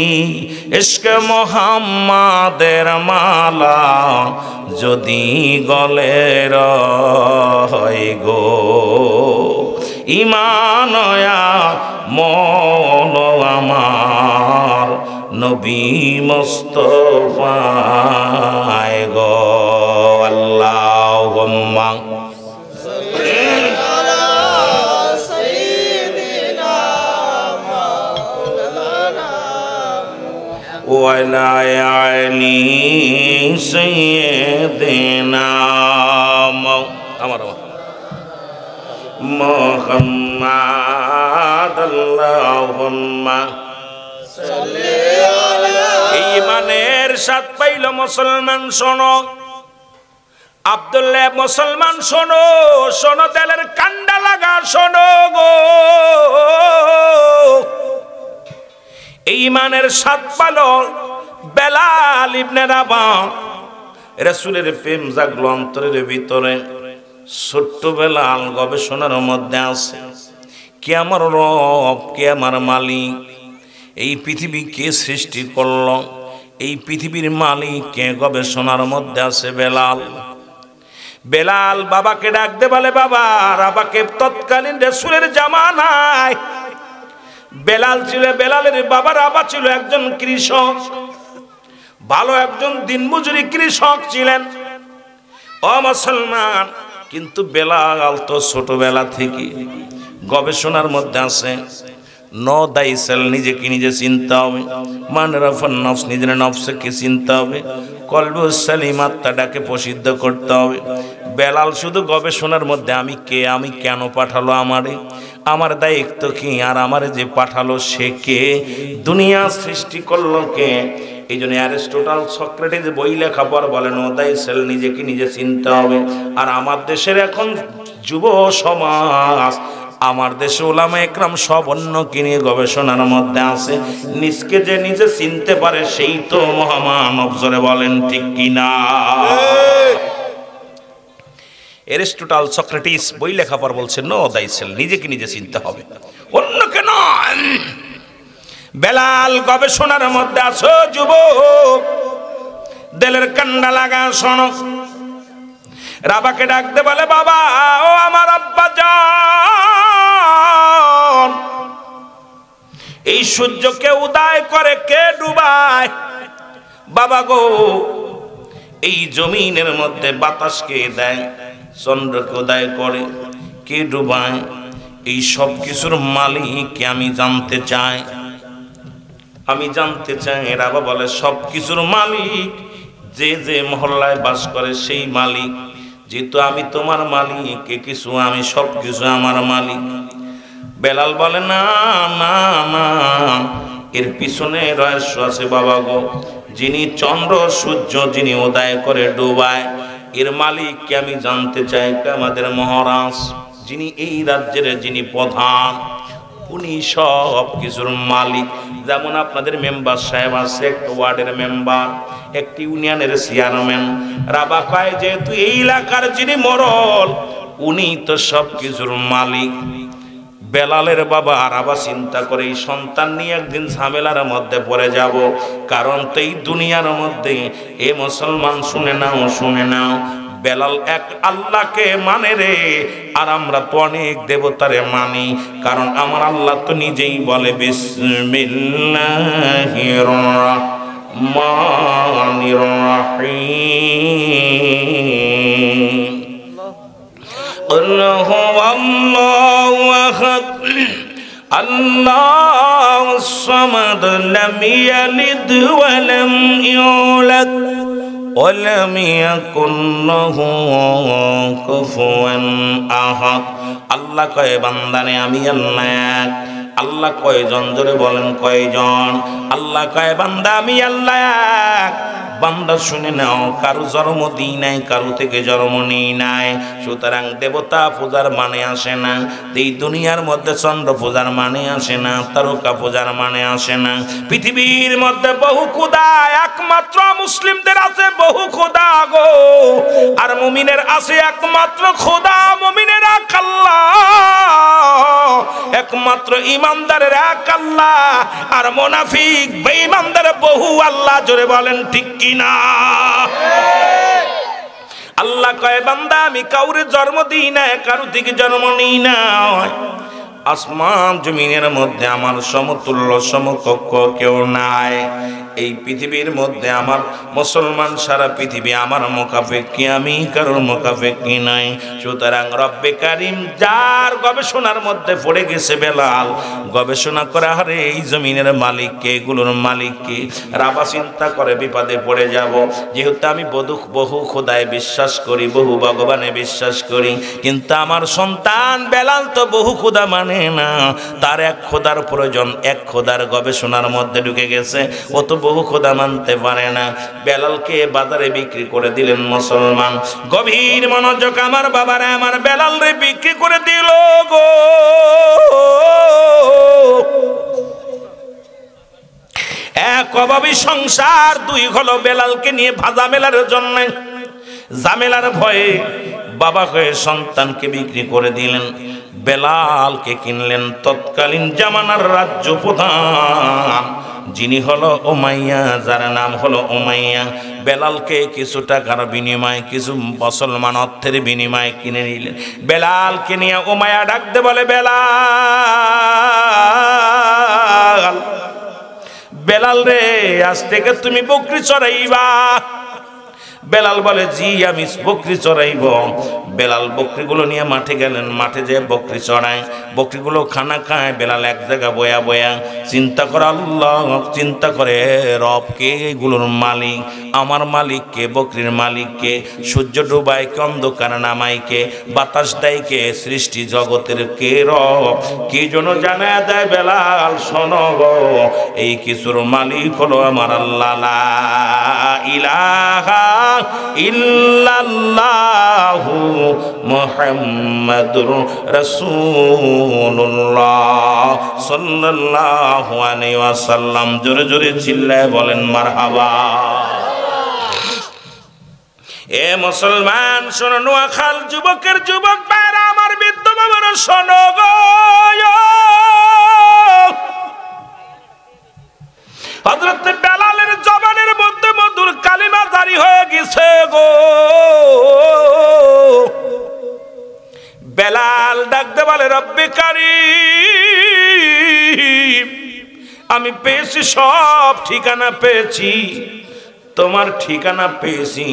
ইশকে মুহাম্মাদের মালা যদি গলে রয় গো। ঈমান মন আমার নবী মুস্তাফা গো। আল্লাহুম্মা ওয়ালা আলী সাইয়্যিদিনা আমার মুহাম্মাদ। আল্লাহুম্মা সাল্লি আলা। ঈমানের স্বাদ পাইল মুসলমান শোনো, আব্দুল্লাহ মুসলমান শোনো, শোনো, দিলের কান্ডা লাগা শোনো গো। ঈমানের স্বাদ পালো বেলাল ইবনে রাবাহ। রাসূলের প্রেম জাগলো অন্তরের ভিতরে। ছোট্ট বেলাল গবেষণার মধ্যে আছে, কে আমার রব, কে আমার মালিক, এই পৃথিবী কে সৃষ্টি করলো, এই পৃথিবীর মালিক কে, গবেষণার মধ্যে আছে বেলাল। বেলাল বাবাকে ডাক দে, বলে বাবা। বাবাকে তৎকালীন রাসূলের জামানায় বেলাল ছিল, বেলালের বাবার আবা ছিল একজন কৃষক, ভালো একজন দিনমজুরি কৃষক ছিলেন। ও মুসলমান, কিন্তু বেলাল তো ছোটবেলা থেকে গবেষণার মধ্যে আছে। নো দাইসেল, নিজেকে নিজে চিনতে হবে। মান রাফান নফস, নিজের নফসকে চিনতে হবে। কলবুস সালিম, আত্মাটাকে প্রসিদ্ধ করতে হবে। বেলাল শুধু গবেষণার মধ্যে আমি কে, আমি কেন পাঠালো আমারে, আমার দায়িত্ব কি, আর আমারে যে পাঠালো সে কে, দুনিয়া সৃষ্টি করলো কে। এই জন্য অ্যারিস্টটল সক্রেটিস বই লেখা পর বলেন ও দাইসেল, নিজেকে নিজে চিনতে হবে। আর আমার দেশের এখন যুব সমাজ, আমার দেশে ওলামা একরাম সব অন্যকে নিয়ে গবেষণার মধ্যে আছে। নিজকে যে নিজে চিনতে পারে সেই তো মহামানব। জোরে বলেন ঠিক কিনা? অ্যারিস্টটল সক্রেটিস বই লেখা পর বলছে নো দাইসেল, নিজেকে নিজে চিনতে হবে, অন্যকে নয়। বেলাল গবেষণার মধ্যে আছো যুবক, দেলের কান্ডা লাগা শোনো। রাবাকে ডাকতে বলে বাবা, ও আমার আব্বা জান, এই সূর্যকে উদয় করে কে ডুবায়? বাবা গো, এই জমিনের মধ্যে বাতাসকে দেয়, চন্দ্রকে উদয় করে, কে ডুবায়? এই সব কিছুর মালিক আমি জানতে চাই, আমি জানতে চাই। রাবা বলে সব কিছুর মালিক যে যে মহল্লায় বাস করে সেই মালিক। যেহেতু আমি তোমার মালিক, এ কিছু আমি, সব কিছু আমার মালিক। বেলাল বলে না না না, এর পিছনে রহস্য আছে বাবা গো। যিনি চন্দ্র সূর্য যিনি উদয় করে ডুবায়, এর মালিককে আমি জানতে চাই। আমাদের মহারাজ যিনি এই রাজ্যের যিনি প্রধান, উনি সব কিছুর মালিক। যেমন আপনাদের মেম্বার সাহেব আছে, একটা ওয়ার্ডের মেম্বার, একটি ইউনিয়নের চেয়ারম্যান। রাবা কয় যেহেতু এই এলাকার যিনি মরল, উনি তো সব কিছুর মালিক। বেলালের বাবা রাবা চিন্তা করে এই সন্তান নিয়ে একদিন ঝামেলার মধ্যে পড়ে যাব। কারণ তো এই দুনিয়ার মধ্যে, এ মুসলমান শুনে নাও, শুনে নাও, বেলাল এক আল্লাহকে মানে রে, আর আমরা তো অনেক দেবতারে মানি। কারণ আমার আল্লাহ তো নিজেই বলে বিসমিল্লাহির রাহমানির রাহিম, আল্লাহু আল্লাহু আহাদ আল্লাহুস সামাদ লাম ইয়ালিদ ওয়া লাম ইউলাদ ওয়ালাম ইয়াকুন লাহু কুফুয়ান আহাদ। আল্লাহ কয় বান্দারে আমি আল্লাহ। আল্লাহ কয়জন? জোরে বলেন কয়জন? আল্লাহ কয় বান্দা আমি আল্লাহ। বান্দা শুনে নাও, কারো জন্ম দিই নাই, কারো থেকে জন্ম নেই নাই। সুতরাং দেবতা পূজার মানে আসে না, এই দুনিয়ার মধ্যে চন্দ্র পূজার মানে আসে না, তারকা পূজার মানে আসে না। পৃথিবীর মধ্যে বহু খোদা, একমাত্র মুসলিমদের আছে বহু খোদা গো। আর মুমিনের আছে একমাত্র খোদা, মুমিনের এক আল্লাহ, একমাত্র ইমানদারের এক আল্লাহ। আর মুনাফিক বেঈমানদের বহু আল্লাহ। জোরে বলেন ঠিক কিনা? আল্লাহ কয় বান্দা আমি কাউরে জন্ম দিই না, কারো থেকে জন্ম নিই না। আসমান জমিনের মধ্যে আমার সমতুল্য সমকক্ষ কেউ নাই। এই পৃথিবীর মধ্যে আমার মুসলমান সারা পৃথিবী আমার মুখাপেক্ষী, আমি কারোর মুখাপেক্ষী নাই। সুতরাং রব্বে কারিম যার গবেষণার মধ্যে পড়ে গেছে বেলাল, গবেষণা করে আরে এই জমিনের মালিককে, এগুলোর মালিককে। রাবা চিন্তা করে বিপদে পড়ে যাব। যেহেতু আমি বহু খোদায় বিশ্বাস করি, বহু ভগবানে বিশ্বাস করি, কিন্তু আমার সন্তান বেলাল তো বহু খোদা মানে না, তার এক খোদার প্রয়োজন। এক খোদার গবেষণার মধ্যে ঢুকে গেছে, ও তো বহু খোদা মানতে পারে না। বেলালকে বাজারে বিক্রি করে দিলেন মুসলমান। গভীর মনোযোগ আমার বাবারা, আমার বেলাল রে বিক্রি করে দিল গো। এক অভাবী সংসার, দুই হলো বেলালকে নিয়ে ভাজা মেলার জন্য। জামেলার ভয়ে বাবা হয়ে সন্তানকে বিক্রি করে দিলেন। বেলালকে কিনলেন তৎকালীন জামানার রাজ্য প্রধান, যিনি হলো উমাইয়া, যার নাম হলো উমাইয়া। বেলালকে কিছু টাকার বিনিময়ে, কিছু মুসলমান অর্থের বিনিময়ে কিনে নিলেন। বেলালকে নিয়ে উমাইয়া ডাকতে বলে বেলাল, বেলাল রে আজ থেকে তুমি বকরি চড়াইবা। বেলাল বলে জি আমি বকরি চড়াইব। বেলাল বকরিগুলো নিয়ে মাঠে গেলেন, মাঠে যেয়ে বকরি চড়ায়, বকরিগুলো খানা খায়। বেলাল এক জায়গা বয়া বয়া চিন্তা করে, আল্লাহ চিন্তা করে রব কে এগুলোর মালিক, আমার মালিককে, বকরির মালিককে, সূর্য ডুবাইকে, অন্ধকার নামাইকে, বাতাস দেয়কে, সৃষ্টি জগতের কে রব, কি জন্য জানায় দেয় বেলাল শোনো গো, এই কিছুর মালিক হলো আমার আল্লাহ। লা ইলাহা ইল্লাল্লাহু মুহাম্মাদুর রাসূলুল্লাহ সাল্লাল্লাহু আলাইহি ওয়াসাল্লাম। জোরে জোরে চিল্লায় বলেন মারহাবা। এ মুসলমান শোনো, নোয়াখাল যুবকের যুবক ভাইরা আমার, বৃদ্ধ বাবারা শোনো গো, হযরত বেলালের জবানের মধ্যে মধুর কালিমা জারি হয়ে গেছে গো। বেলাল ডাকতে বলে, রব্বে কারীম, আমি পেয়েছি, সব ঠিকানা পেয়েছি, তোমার ঠিকানা পেয়েছি,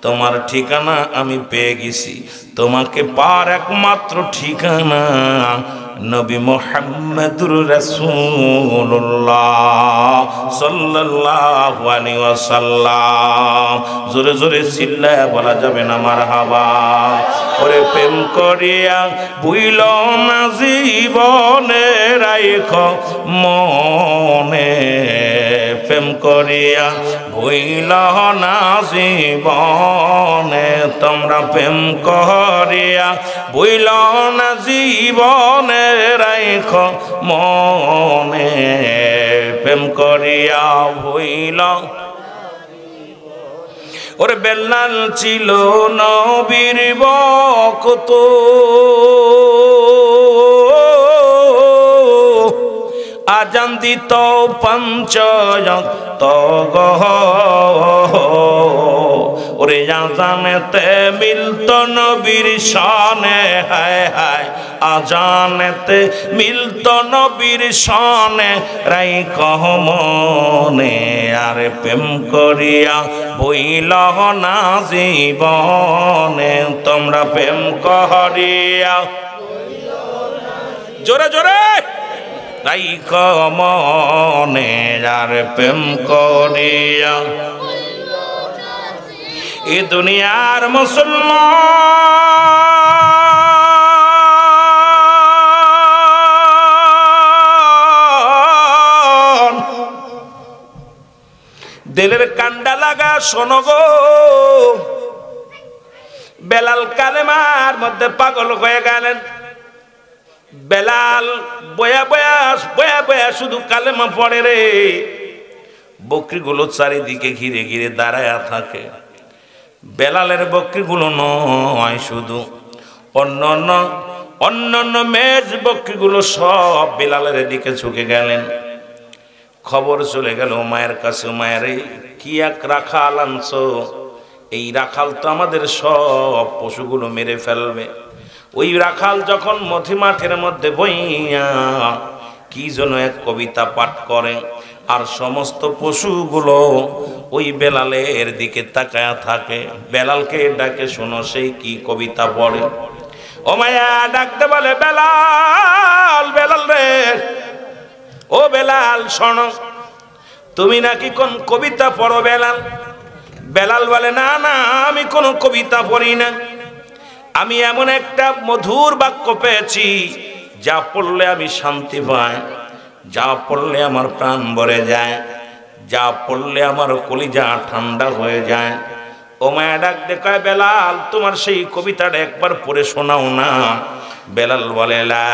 তোমার ঠিকানা আমি পেয়ে গেছি, তোমাকে পার একমাত্র ঠিকানা নবী মুহাম্মদুর রাসূলুল্লাহ সাল্লাল্লাহু আলাইহি ওয়াসাল্লাম। জোরে জোরে চিল্লায়া বলা যাবে না মারহাবা। ওরে প্রেম করিয়া বুইল না জীবনে, রাইখো মনে, প্রেম করিয়া বুইল না জীবনে, তোমরা প্রেম করিয়া বুইল না জীবনে, রাইখো মনে, প্রেম করিয়া বুইল। ওরে বেলাল ছিল নবীর ভক্ত, আজান দিত পঞ্চ ওয়াক্ত গো, ওরে আজানেতে মিলত নবীর শানে, হায় হায় আজানেতে মিলত নবীর শানে, রাইখো মনে, আরে প্রেম করিয়া বইল না জীবনে, তোমরা প্রেম করিয়া, জোরে জোরে, রাইখো মনে, আর প্রেম করিয়া। এ দুনিয়ার মুসলমান দিলের কান্ডা লাগা শোনো গো, বেলাল কালেমার মধ্যে পাগল হয়ে গেলেন। বেলাল বয়া বয়া বয়া বয়া শুধু কালেমা পড়ে রে। বকরিগুলো চারিদিকে ঘিরে ঘিরে দাঁড়ায়া থাকে। বেলালের বকরিগুলো নয় শুধু, অন্যান্য মেজ বকরিগুলো সব বেলালের দিকে ঝুঁকে গেলেন। খবর চলে গেল মায়ের কাছে, মায়ের কি এক রাখাল আনছো, এই রাখাল তো আমাদের সব পশুগুলো মেরে ফেলবে। ওই রাখাল যখন মথি মাঠের মধ্যে বইয়া কি যেন এক কবিতা পাঠ করে, আর সমস্ত পশুগুলো ওই বেলালের দিকে তাকায়া থাকে। বেলালকে ডাকে, শোনো সেই কি কবিতা পড়ে। ও মায়া ডাকতে বলে, বেলাল, বেলাল রে, ও বেলাল শোনো, তুমি নাকি কোন কবিতা পড়ো বেলাল? বেলাল বলে, না না, আমি কোন কবিতা পড়ি না, আমি এমন একটা মধুর বাক্য পেয়েছি, যা পড়লে আমি শান্তি পাই, যা পড়লে আমার প্রাণ ভরে যায়, যা পড়লে আমার কলিজা ঠান্ডা হয়ে যায়। ও মায়া ডাক দেখায়, বেলাল তোমার সেই কবিতাটা একবার পড়ে শোনাও না। বেলাল বলে, লা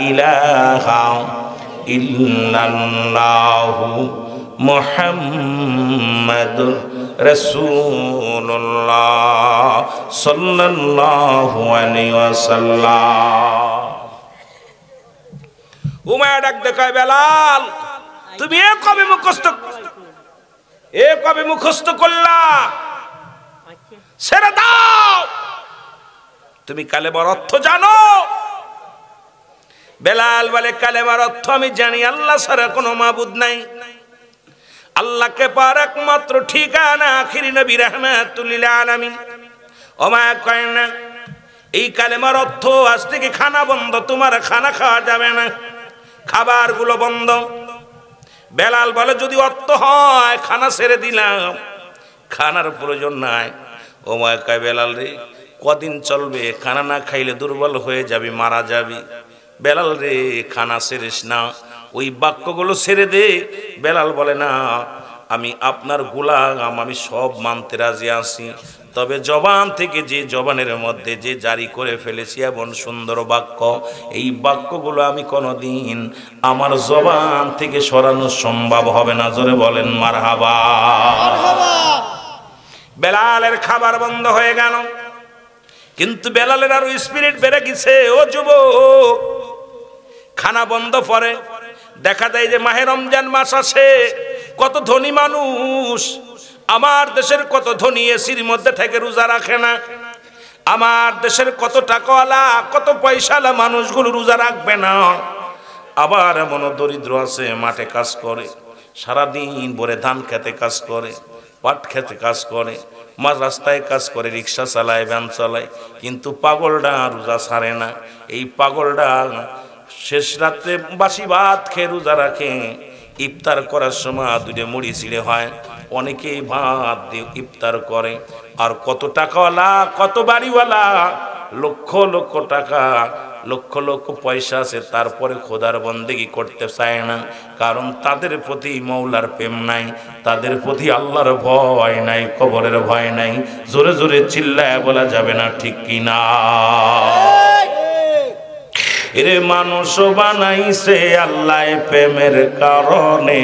ইলাহা ইল্লাল্লাহু মুহাম্মাদুর রাসূলুল্লাহ সাল্লাল্লাহু আলাইহি ওয়াসাল্লাম। উমায়া ডাক দেখায়, বেলাল তুমি কবে মুখস্থ করলা? ছেড়ে দাও, তুমি কালেমার অর্থ জানো? বেলাল বলে, কালেমার অর্থ আমি জানি, আল্লাহ ছাড়া কোনো মাবুদ নাই, আল্লাহকে পার একমাত্র ঠিকানা আখিরি নবী রাহমাতুল লিল আলামিন। ওমায়া কয় না, এই কালেমার অর্থ আজ থেকে খানা বন্ধ, তোমার খানা খাওয়া যাবে না, খাবারগুলো বন্ধ। বেলাল বলে যদি অর্থ হয় খানা ছেড়ে দিলাম, খানার প্রয়োজন নাই। ও মা কয় বেলাল রে কদিন চলবে, খানা না খাইলে দুর্বল হয়ে যাবি, মারা যাবি। বেলাল রে খানা ছেড়িস না, ওই বাক্যগুলো ছেড়ে দে। বেলাল বলে না আমি আপনার গোলাম, আমি সব মানতে রাজি আছি, তবে জবান থেকে যে জবানের মধ্যে যে জারি করে ফেলেছি এমন সুন্দর বাক্য, এই বাক্যগুলো আমি কোনোদিন আমার জবান থেকে সরানো সম্ভব হবে না। জোরে বলেন মারহাবা। বেলালের খাবার বন্ধ হয়ে গেল, কিন্তু বেলালের আরো স্পিরিট বেড়ে গেছে। ও যুবক, খানা বন্ধ পরে দেখা যায় যে মাহে রমজান মাস আসে, কত ধনী মানুষ, আমার দেশের কত ধনী এসির মধ্যে থেকে রোজা রাখে না। আমার দেশের কত টাকাওয়ালা কত পয়সাওয়ালা মানুষগুলো রোজা রাখবে না। আবার এমন দরিদ্র আছে মাঠে কাজ করে, সারাদিন ভরে ধান খেতে কাজ করে, পাট খেতে কাজ করে, মাঝ রাস্তায় কাজ করে, রিক্সা চালায়, ভ্যান চালায়, কিন্তু পাগলটা রোজা ছাড়ে না। এই পাগলটা শেষ রাত্রে বাসি ভাত খেয়ে রোজা রাখে। ইফতার করার সময় দুটো মুড়ি ছিঁড়ে হয়, অনেকেই ভাত দিয়ে ইফতার করে। আর কত টাকাওয়ালা কত বাড়িওয়ালা, লক্ষ লক্ষ টাকা লক্ষ লক্ষ পয়সা আছে, তারপরে খোদার বন্দেগি করতে চায় না, কারণ তাদের প্রতি মৌলার প্রেম নাই, তাদের প্রতি আল্লাহর ভয় নাই, কবরের ভয় নাই। জোরে জোরে চিল্লায় বলা যাবে না ঠিক কিনা? এরে মানুষ বানাইছে আল্লাহ প্রেমের কারণে,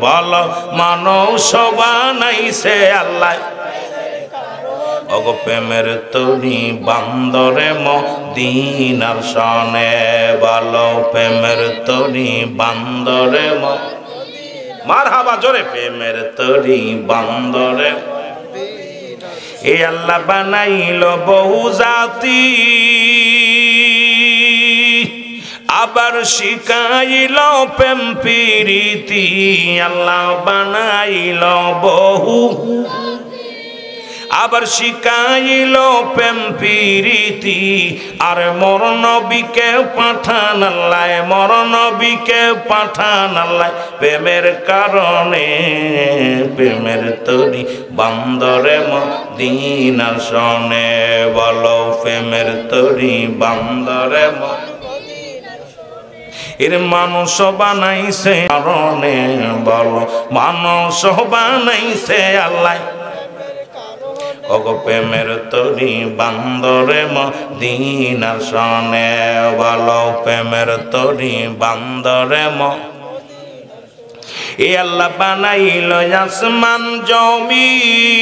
বলো মানুষ বানাইছে আল্লাহ অগো প্রেমের তরি বান্দরে মদিনার সনে, বলো প্রেমের তরি বান্দরে মারহাবা জোরে, প্রেমের তরি বান্দরে। এ আল্লাহ বানাইল বহু জাতি, আবার শিখাইল প্রেম প্রীতি। আল্লাহ বানাইল বহু, আবার শিখাইল প্রেম প্রীতি। আর মর নবীকে পাঠান আল্লাহ, মর নবীকে পাঠান আল্লাহ প্রেমের কারণে, প্রেমের তরি বান্দরে মদিনার সনে, বলো প্রেমের তরি বান্দরে। এর মানুষ বানাইছে কারণে, বলো মানুষ বানাইছে আল্লাহ অগো প্রেমের তরি বান্দরে মদিনার সনে, বলো প্রেমের তরি বান্দরে এ আল্লাহ বানাইল আসমান জমিন,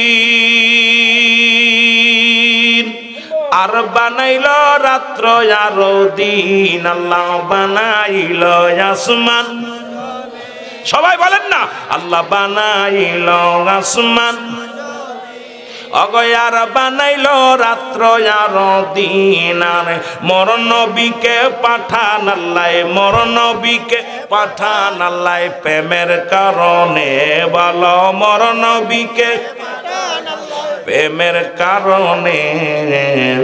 আর বানাইল রাত্র আর দিন। আল্লাহ বানাইল আসমান, সবাই বলেন না আল্লাহ বানাইল আসমান অগয়ার বানাইল রাত্র আর দিন। আর মর নবীকে পাঠান আল্লাহ, মর নবীকে পাঠান আল্লাহ প্রেমের কারণে, বলো মর নবীকে প্রেমের কারণে,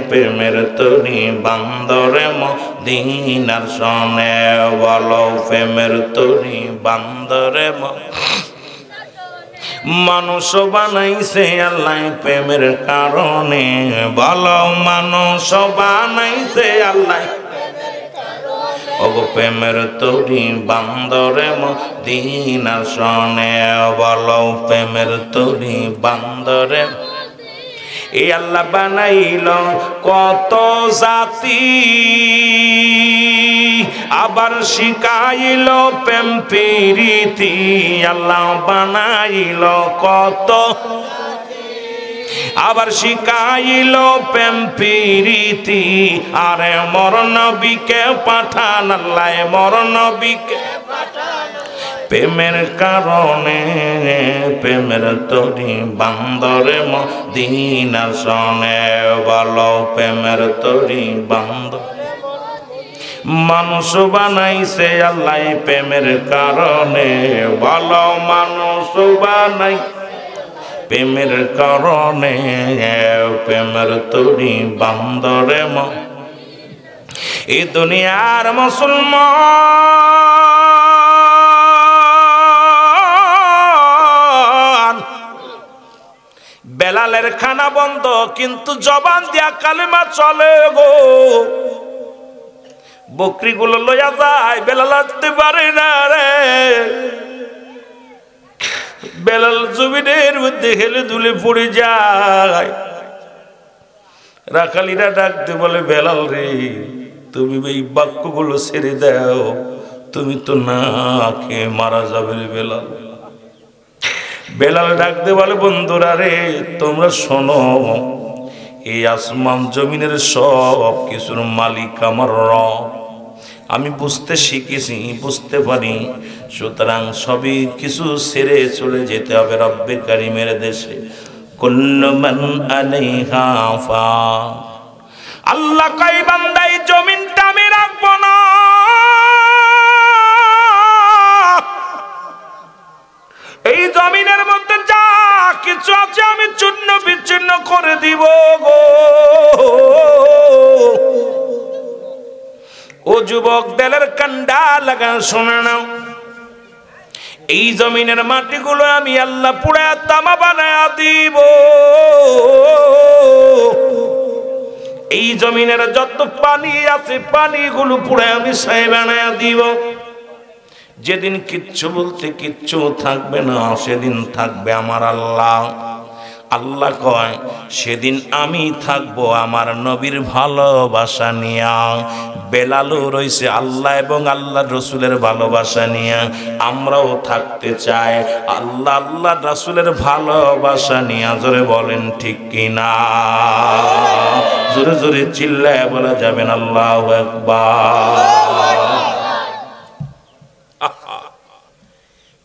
প্রেমের তরি বান্দরে মদিনার সনে, বলো প্রেমের তরি বান্দরে। মানুষ বানাইছে আল্লাহ প্রেমের কারণে, বলো মানুষ বানাইছে আল্লাহ ওগো প্রেমের তরি বান্দরে মদিনার সনে, বলো প্রেমের তরি বান্দরে। এই আল্লাহ বানাইল কত জাতি, আবার শিখাইল প্রেম প্রীতি। আল্লাহ বানাইল কত, আবার শিখাইল প্রেম প্রীতি। আরে মর নবীকে পাঠান আল্লাহ, মর নবীকে প্রেমের কারণে, প্রেমের তরি বান্দরে মদিনার সনে, বলো প্রেমের তরি বান্দর। মানুষ বানাইছে আল্লাহ প্রেমের কারণে, বলো মানুষ বানাই প্রেমের কারণে, প্রেমের তরি বান্দরে এই দুনিয়ার মুসলমান বেলালের খানা বন্ধ, কিন্তু জবান দিয়া কালেমা চলে গো। বকরিগুলো লইয়া যায়, বেলাল আসতে পারে না রে। বেলাল জমিনের মধ্যে হেলে দুলে পড়ে যায়। রাখালিরা ডাকতে বলে, বেলাল রে, তুমি এই বাক্যগুলো ছেড়ে দাও, তুমি তো না খেয়ে মারা যাবে রে বেলাল। বেলাল ডাকতে বলে, বন্ধুরা রে, তোমরা শোনো, এই আসমান জমিনের সব কিছুর মালিক আমার রব। আমি বুঝতে শিখেছি, বুঝতে পারি, সুতরাং সবই কিছু ছেড়ে চলে যেতে হবে রব্বে কারিমের দেশে। কুল্লু মান আলাইহা ফান। আল্লাহ কয়, বান্দা এই জমিনটা আমি রাখবো না, এই জমিনের মধ্যে যা কিছু আছে আমি চূর্ণ বিচ্ছিন্ন করে দিব গো। ও যুবক, দেলের কান্ডা লাগা শোনা নাও, এই জমিনের মাটিগুলো আমি আল্লাহ পুড়ে তামা বানায়া দিব। এই জমিনের যত পানি আছে পানিগুলো পুড়ে আমি ছাই বানায়া দিব। যেদিন কিচ্ছু বলতে কিচ্ছু থাকবে না, সেদিন থাকবে আমার আল্লাহ। আল্লাহ কয়, সেদিন আমি থাকবো আমার নবীর ভালোবাসা নিয়া। বেলালও রয়েছে আল্লাহ এবং আল্লাহ রসুলের ভালোবাসা নিয়া। আমরাও থাকতে চাই আল্লাহ আল্লাহ রসুলের ভালোবাসা নিয়া। জোরে বলেন ঠিক কিনা? জোরে জোরে চিল্লায় বলা যাবেন আল্লাহু আকবার।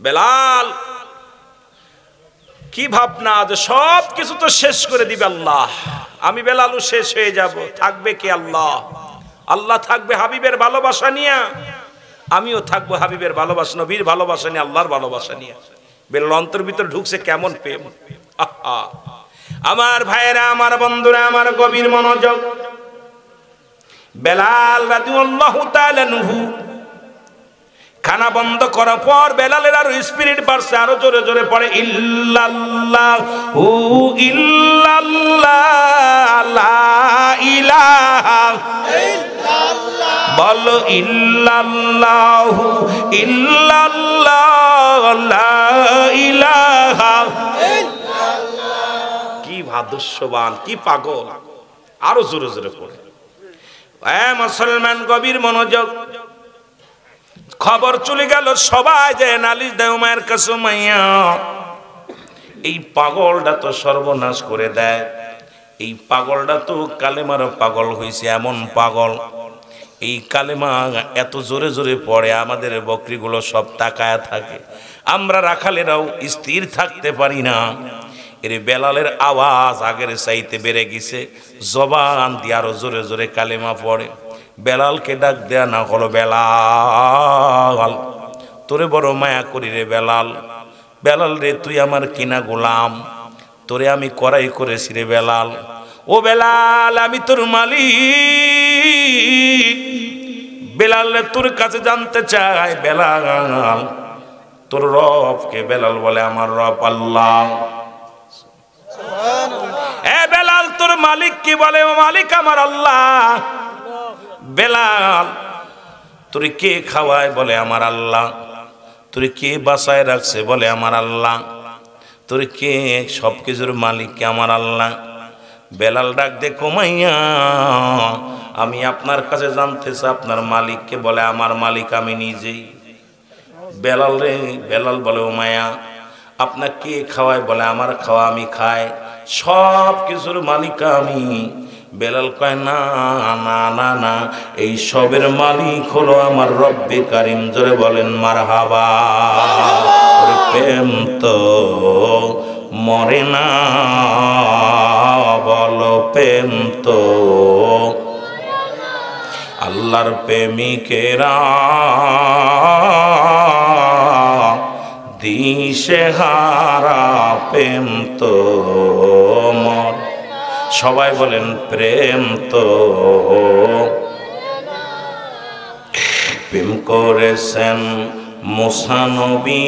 বেলাল কি ভাবনা যে সব কিছু তো শেষ করে দিবে আল্লাহ, আমি বেলালও শেষ হয়ে যাব, থাকবে কি আল্লাহ? আল্লাহ থাকবে হাবিবের ভালোবাসা নিয়ে, আমিও থাকবো হাবিবের ভালোবাসা, নবীর ভালোবাসা নিয়ে, আল্লাহর ভালোবাসা নিয়ে। বেলাল অন্তর ভিতর ঢুকছে কেমন প্রেম। আমার ভাইয়েরা, আমার বন্ধুরা, আমার গভীর মনোযোগ। বেলাল রাদিয়াল্লাহু তাআলা আনহু খানা বন্ধ করার পর বেলালের আরো স্পিরিট বাড়ছে, আরো জোরে জোরে পড়ে, ইল্লাল্লাহু ইল্লাল্লাহ লা ইলাহা ইল্লাল্লাহ। বলো ইল্লাল্লাহু ইল্লাল্লাহ লা ইলাহা ইল্লাল্লাহ। কি ভাদস্যবান, কি পাগল, আরো জোরে জোরে পড়ে। মুসলমান গভীর মনোযোগ। খবর চলে গেল, সবাই যে নালিশ দেয় উমায়ের কাছে, মাইয়া এই পাগলটা তো সর্বনাশ করে দেয়, এই পাগলটা তো কালেমার পাগল হয়েছে। এমন পাগল, এই কালেমা এত জোরে জোরে পড়ে, আমাদের বকরিগুলো সব তাকায়া থাকে, আমরা রাখালেরাও স্থির থাকতে পারি না। এর বেলালের আওয়াজ আগের চাইতে বেড়ে গেছে, জবান দিয়ে আরো জোরে জোরে কালেমা পড়ে। বেলালকে ডাক দেয়া না হলো, বেলাল তোরে বড় মায়া করি রে বেলাল। বেলাল রে, তুই আমার কিনা গোলাম, তোরে আমি করাই করেছি রে বেলাল। ও বেলাল, আমি তোর মালিক। বেলাল রে, তোর কাছে জানতে চাই, বেলাল তোর রবকে? বেলাল বলে, আমার রব আল্লাহ। এ বেলাল, তোর মালিক কি? বলে, মালিক আমার আল্লাহ। বেলাল, তোরে কে খাওয়ায়? বলে, আমার আল্লাহ। তোরে কে বাসায় রাখছে? বলে, আমার আল্লাহ। তোরে কে সব কিছুর মালিক? কে? আমার আল্লাহ। বেলাল ডাক দে, কমাইয়া আমি আপনার কাছে জানতে চাই আপনার মালিককে? বলে, আমার মালিক আমি নিজেই। বেলাল রে, বেলাল বলে, ও মায়া আপনার কে খাওয়ায়? বলে, আমার খাওয়া আমি খাই, সব কিছুর মালিক আমি। বেলাল কয়, না না না না, এই সবের মালিক হলো আমার রব্বে কারিম। জোরে বলেন মারহাবা। প্রেম তো মরে না, বলো প্রেম তো আল্লাহর প্রেমিকেরা দিশে হারা, প্রেম তো মর। সবাই বলেন, প্রেম তো। প্রেম করেছেন মুসা নবী,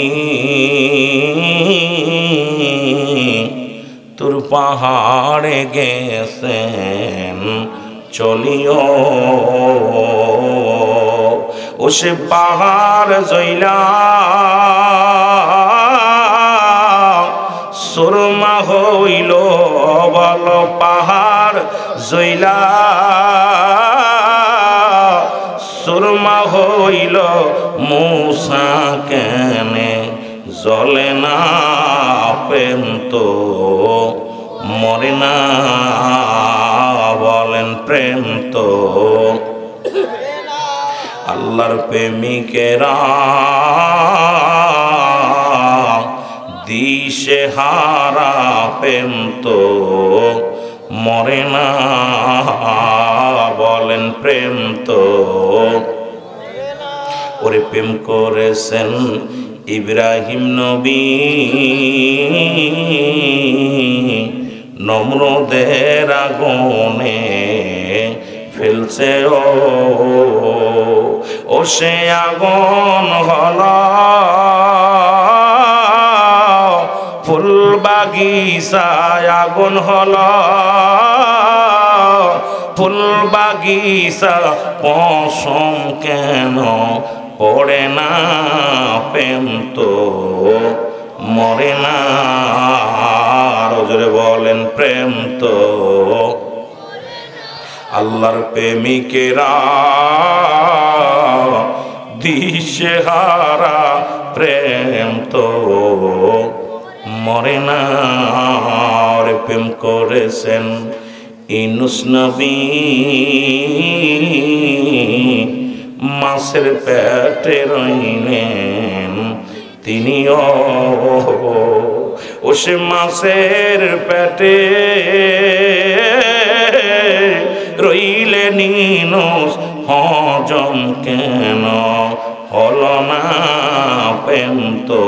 তোর পাহাড়ে গেছেন চলিও ও সে পাহাড় জইলা সুরমা হইল বল পাহাড় জইলা সুরমা হইল মূসা কেনে জ্বলে না প্রেম তো মরে না বলেন প্রেম তো আল্লাহর প্রেমিকেরা দিশে হারা প্রেম তো মরে না বলেন প্রেম তো ওরে প্রেম করেছেন ইব্রাহিম নবী নমরুদের আগুনে ফেলছে ও সে আগুন হল ফুল বাগিচায় আগুন হল ফুল বাগিচা পশম কেন পড়ে না প্রেম তো মরে না জোরে বলেন প্রেম তো আল্লাহর প্রেমিকেরা দিশেহারা প্রেম তো মরে না প্রেম করেছেন ইউনূস নবী মাছের পেটে রইলেন তিনিও ও সে মাছের পেটে রইলেন ইউনূস হজম কেন হল না প্রেম তো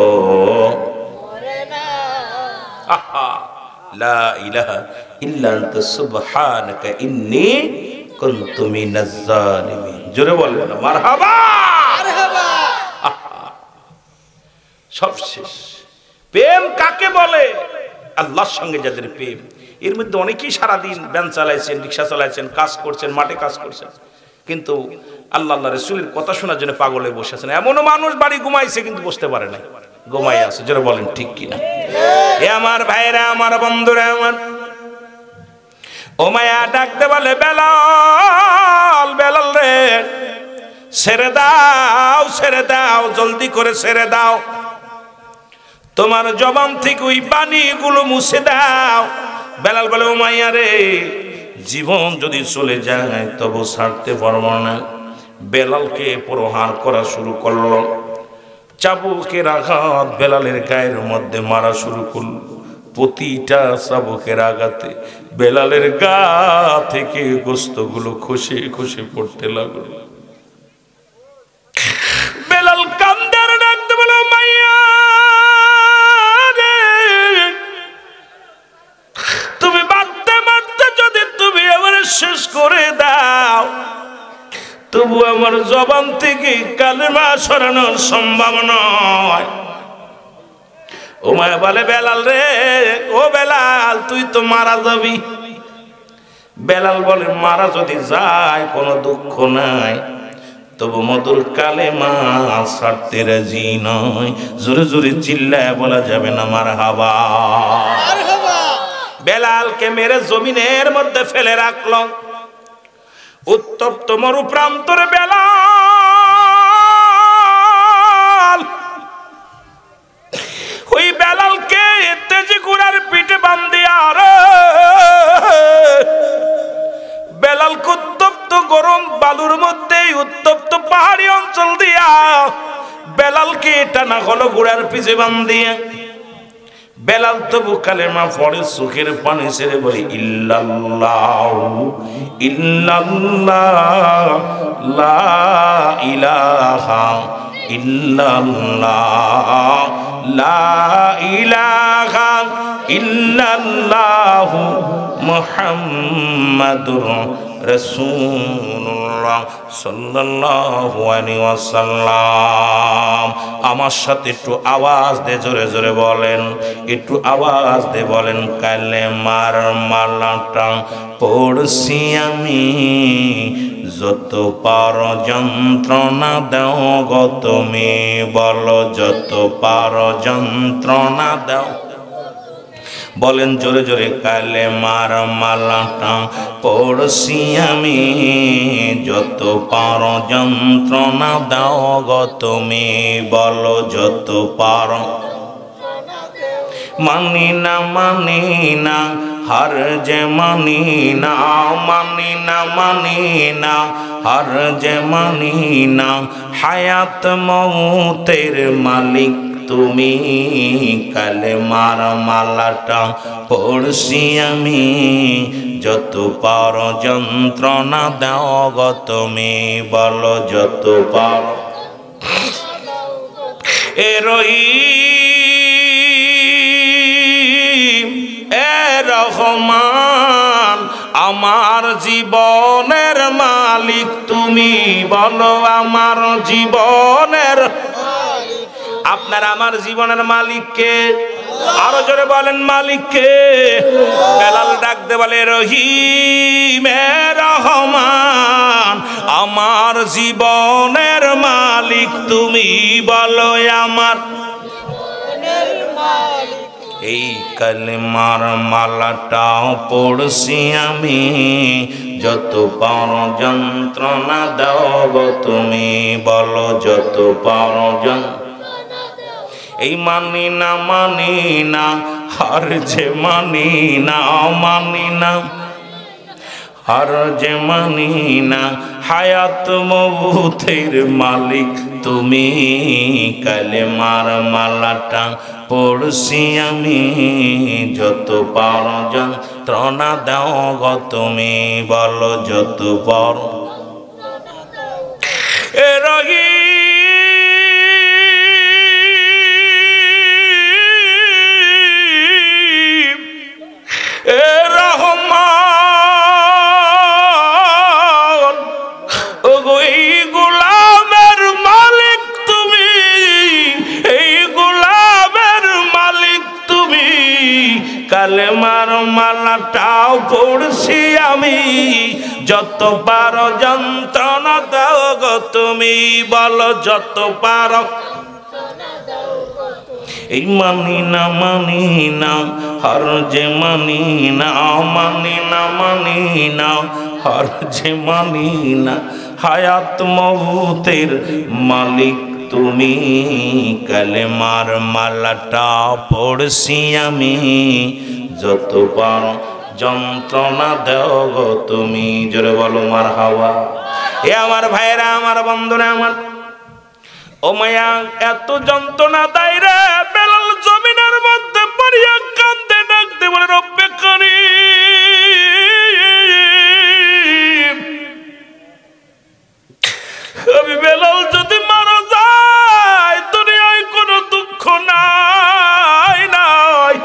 লা ইলাহা ইল্লা আনতা সুবহানাকা ইন্নী কুনতু মিনাজ জালিমিন জোরে বলবেন মারহাবা মারহাবা সব শেষ প্রেম কাকে বলে আল্লাহর সঙ্গে যাদের প্রেম এর মধ্যে অনেকেই সারাদিন ভ্যান চালাইছেন রিক্সা চালাইছেন কাজ করছেন মাঠে কাজ করছেন কিন্তু আল্লাহ রাসূলের কথা শোনার জন্য পাগল হয়ে বসে আছেন এমনও মানুষ বাড়ি ঘুমাইছে কিন্তু বসতে পারে না ঘুমাই আছে জোরে বলেন ঠিক কিনা এ আমার ভাইরা আমার বন্ধুরা আমার ও মায়া ডাকতে বলে বেলাল বেলাল রে ছেড়ে দাও জলদি করে ছেড়ে দাও তোমার জবান থেকে ওই পানিগুলো মুছে দাও বেলাল বলে ও মাইয়া রে জীবন যদি চলে যায় তবু ছাড়তে পারবো না বেলালকে প্রহার করা শুরু করলো চাবুকের আঘাত বেলালের গায়ের মধ্যে মারা শুরু করলো প্রতিটা চাবুকের আঘাতে বেলালের গা থেকে গোস্তগুলো খসে খসে পড়তে লাগলো বেলাল কান্দার ডাকতে বলো মাইয়া রে তুমি মারতে মারতে যদি তুমি আমার শেষ করে দাও তবু আমার জবান থেকে কালেমা সরানোর সম্ভব নয় ও মায়া বলে বেলাল রে ও বেলাল তুই তো মারা যাবি বেলাল বলে মারা যদি যায় কোনো দুঃখ নাই তবু মধুর কালেমা ছাড়তে রাজি নয় জোরে জোরে চিল্লায় বলা যাবে না মারহাবা বেলালকে মেরে জমিনের মধ্যে ফেলে রাখলো উত্তপ্ত মরু প্রান্তরে বেলাল ওই বেলালকে তেজি ঘোড়ার পিঠে বান্ধিয়া রে বেলালকে উত্তপ্ত গরম বালুর মধ্যে উত্তপ্ত পাহাড়ি অঞ্চল দিয়া বেলালকে টানা হলো ঘোড়ার পিছে বান্ধিয়া বেলাল তবু কালেমা পড়ে চোখের পানি ছেড়ে বলে ইল্লাল্লাহু ইল্লাল্লাহ লা ইলাহা ইল্লাল্লাহ লা ইলাহা ইল্লাল্লাহু মুহাম্মাদুর রাসূলুল্লাহ রাসূলুল্লাহ সাল্লাল্লাহু আলাইহি ওয়াসাল্লাম। আমার সাথে একটু আওয়াজ দিয়ে জোরে জোরে বলেন, একটু আওয়াজ দিয়ে বলেন, কালেমার মালাটা পড়ছি আমি, যত পার যন্ত্রণা দাও গো তুমি, বলো যত পার যন্ত্রণা দাও। বলেন জোরে জোরে, কালেমার মালাটা পড়ছি আমি, যত পার যন্ত্রণা দাও গো তুমি, বলো যত পার। মানি না মানি না হার যে মানি না, মানি না মানি না হার যে মানি না, হায়াত মৌতের মালিক তুমি, কালেমার মালাটা পড়ছি আমি, যত পার যন্ত্রণা দাও গো তুমি, বলো যত পার। এ রহিম এ রহমান, আমার জীবনের মালিক তুমি, বলো আমার জীবনের। আপনার আমার জীবনের মালিক কে? আরো জোরে বলেন, মালিক কে? বেলাল ডাকতে বলে, রহিম এ রহমান, আমার জীবনের মালিক তুমি, বলো আমার। এই কালেমার মালাটাও পড়ছি আমি, যত পার যন্ত্রণা দাও গো তুমি, বলো যত পার যন্ত্রণা। এই মানি না মানি না হার যে মানি না, মানি না হার যে মানি না, হায়াত মৌতের মালিক তুমি, কালেমার মালাটা পড়ছি আমি, যত পার যন্ত্রণা দাও গো তুমি, বলো যত পার। এ রহিম কালেমার মালাটাও পড়ছি আমি, যত পার যন্ত্রণা দাও গো তুমি, বলো যত পার। এই মানি না মানি না হার যে মানি না, মানি না মানি না হার যে মানি না, হায়াত মৌতের মালিক তুমি, কালেমার মালাটা পড়ছি আমি, যত পার যন্ত্রণা দাও গো তুমি, জোরে বলো মারহাবা। এ আমার ভাইরা, আমার বন্ধুরা, আমার ও মায়া, এত যন্ত্রণা দেয় রে। বেলাল জমিনের মধ্যে পড়িয়া কান্দে, ডাকতে বলে, রব্বে কারীম, আমি বেলাল যদি মারা যায় দুনিয়ায় কোনো দুঃখ নাই নাই,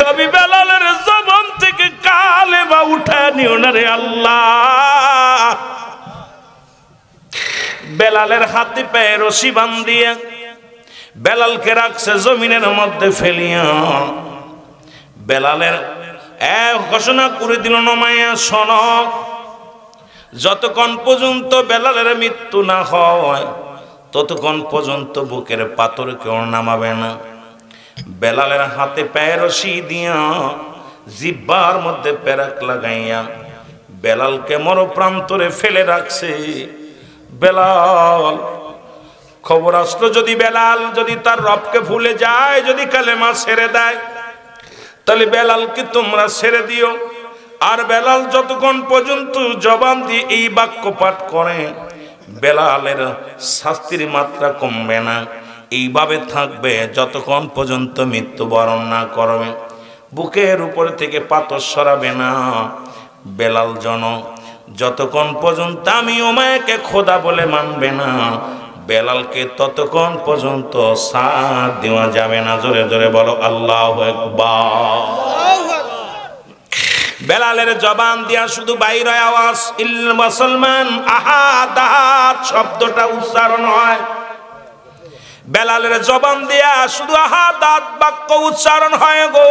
আমি বেলালের জবান থেকে কালেমা উঠা নিও না রে আল্লাহ। বেলালের হাতে পায়ে রশি বান্ধিয়া বেলালকে রাখছে জমিনের মধ্যে ফেলিয়া। বেলালের এক ঘোষণা করে দিল, নমাইয়া শোন, যতক্ষণ পর্যন্ত বেলালের মৃত্যু না হয় ততক্ষণ পর্যন্ত বুকের পাথর কেউ নামাবে না। বেলালের হাতে পায়ে রশি দিয়া জিহ্বার মধ্যে পেরাক লাগাইয়া বেলালকে মরপ্রান্তরে ফেলে রাখছে। বেলাল খবর আসলো, যদি বেলাল যদি তার রবকে ভুলে যায়, যদি কালেমা ছেড়ে দেয়, তাহলে বেলালকে তোমরা ছেড়ে দিও। আর বেলাল যতক্ষণ পর্যন্ত জবান দিয়ে এই বাক্য পাঠ করে, বেলালের শাস্তির মাত্রা কমবে না, এইভাবে থাকবে যতক্ষণ পর্যন্ত মৃত্যুবরণ না করবে। বুকের উপর থেকে পাথর সরাবে না। বেলাল যতক্ষণ পর্যন্ত আমি উমায়াকে খোদা বলে মানবে না, বেলালকে ততক্ষণ পর্যন্ত সাথ দেওয়া যাবে না। জোরে জোরে বলো আল্লাহু আকবার। বেলালের জবান দিয়া শুধু বাইরে আওয়াজ ইল মুসলমান আহাদ আহাদ শব্দটা উচ্চারণ হয়। বেলালের জবান দিয়া শুধু আহাদ আহাদ বাক্য উচ্চারণ হয় গো।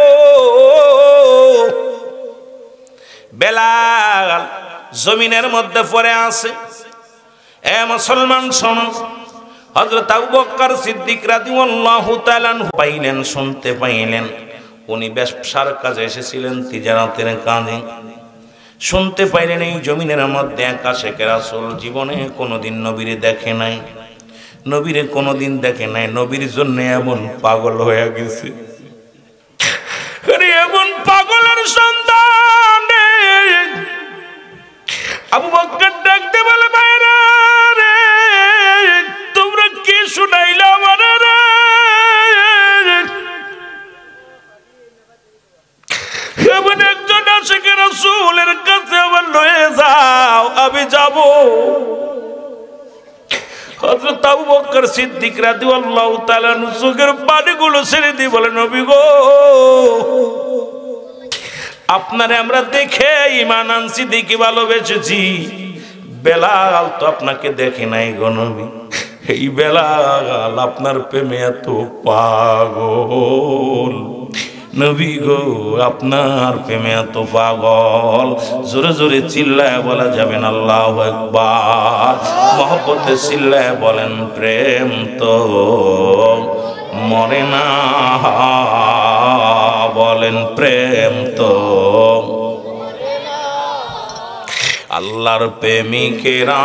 বেলাল জমিনের মধ্যে পড়ে আছে। এ মুসলমান শোনো, হযরত আবু বকর সিদ্দিক রাদিয়াল্লাহু তাআলা পাইলেন, শুনতে পাইলেন। উনি ব্যবসার কাজে এসেছিলেন, তিজারাতের কাজে। শুনতে পাইলেন এই জমিনের মধ্যে আকাশেকে রাসূল জীবনে কোনোদিন নবীরে দেখে নাই, নবীরে কোনোদিন দেখে নাই। নবীর জন্য এমন পাগল হয়ে গেছে। এমন পাগলের সন্তান আবু বকর ডাকতে বলে, ভাইরা রে তোমরা কি শুনাইলা আমারে রে? এমন একজন আশিকে রাসূলের কাছে আমার লয়ে যাও, আমি যাব। হযরত আবু বকর সিদ্দিক রাদিয়াল্লাহু তাআলা চোখের পানিগুলো ছেড়ে দিয়ে বলে, নবী গো আপনারে আমরা দেখে ঈমান আনছি, দেখে ভালোবেসেছি। বেলাল তো আপনাকে দেখে নাই গো নবী। এই বেলাল আপনার প্রেমে এত পাগল, নবী গো আপনার প্রেমে এত পাগল। জোরে জোরে চিল্লায় বলা যাবেন আল্লাহু আকবার। মহব্বতে চিল্লায় বলেন, প্রেম তো মরে না। বলেন প্রেম তো আল্লাহর প্রেমিকেরা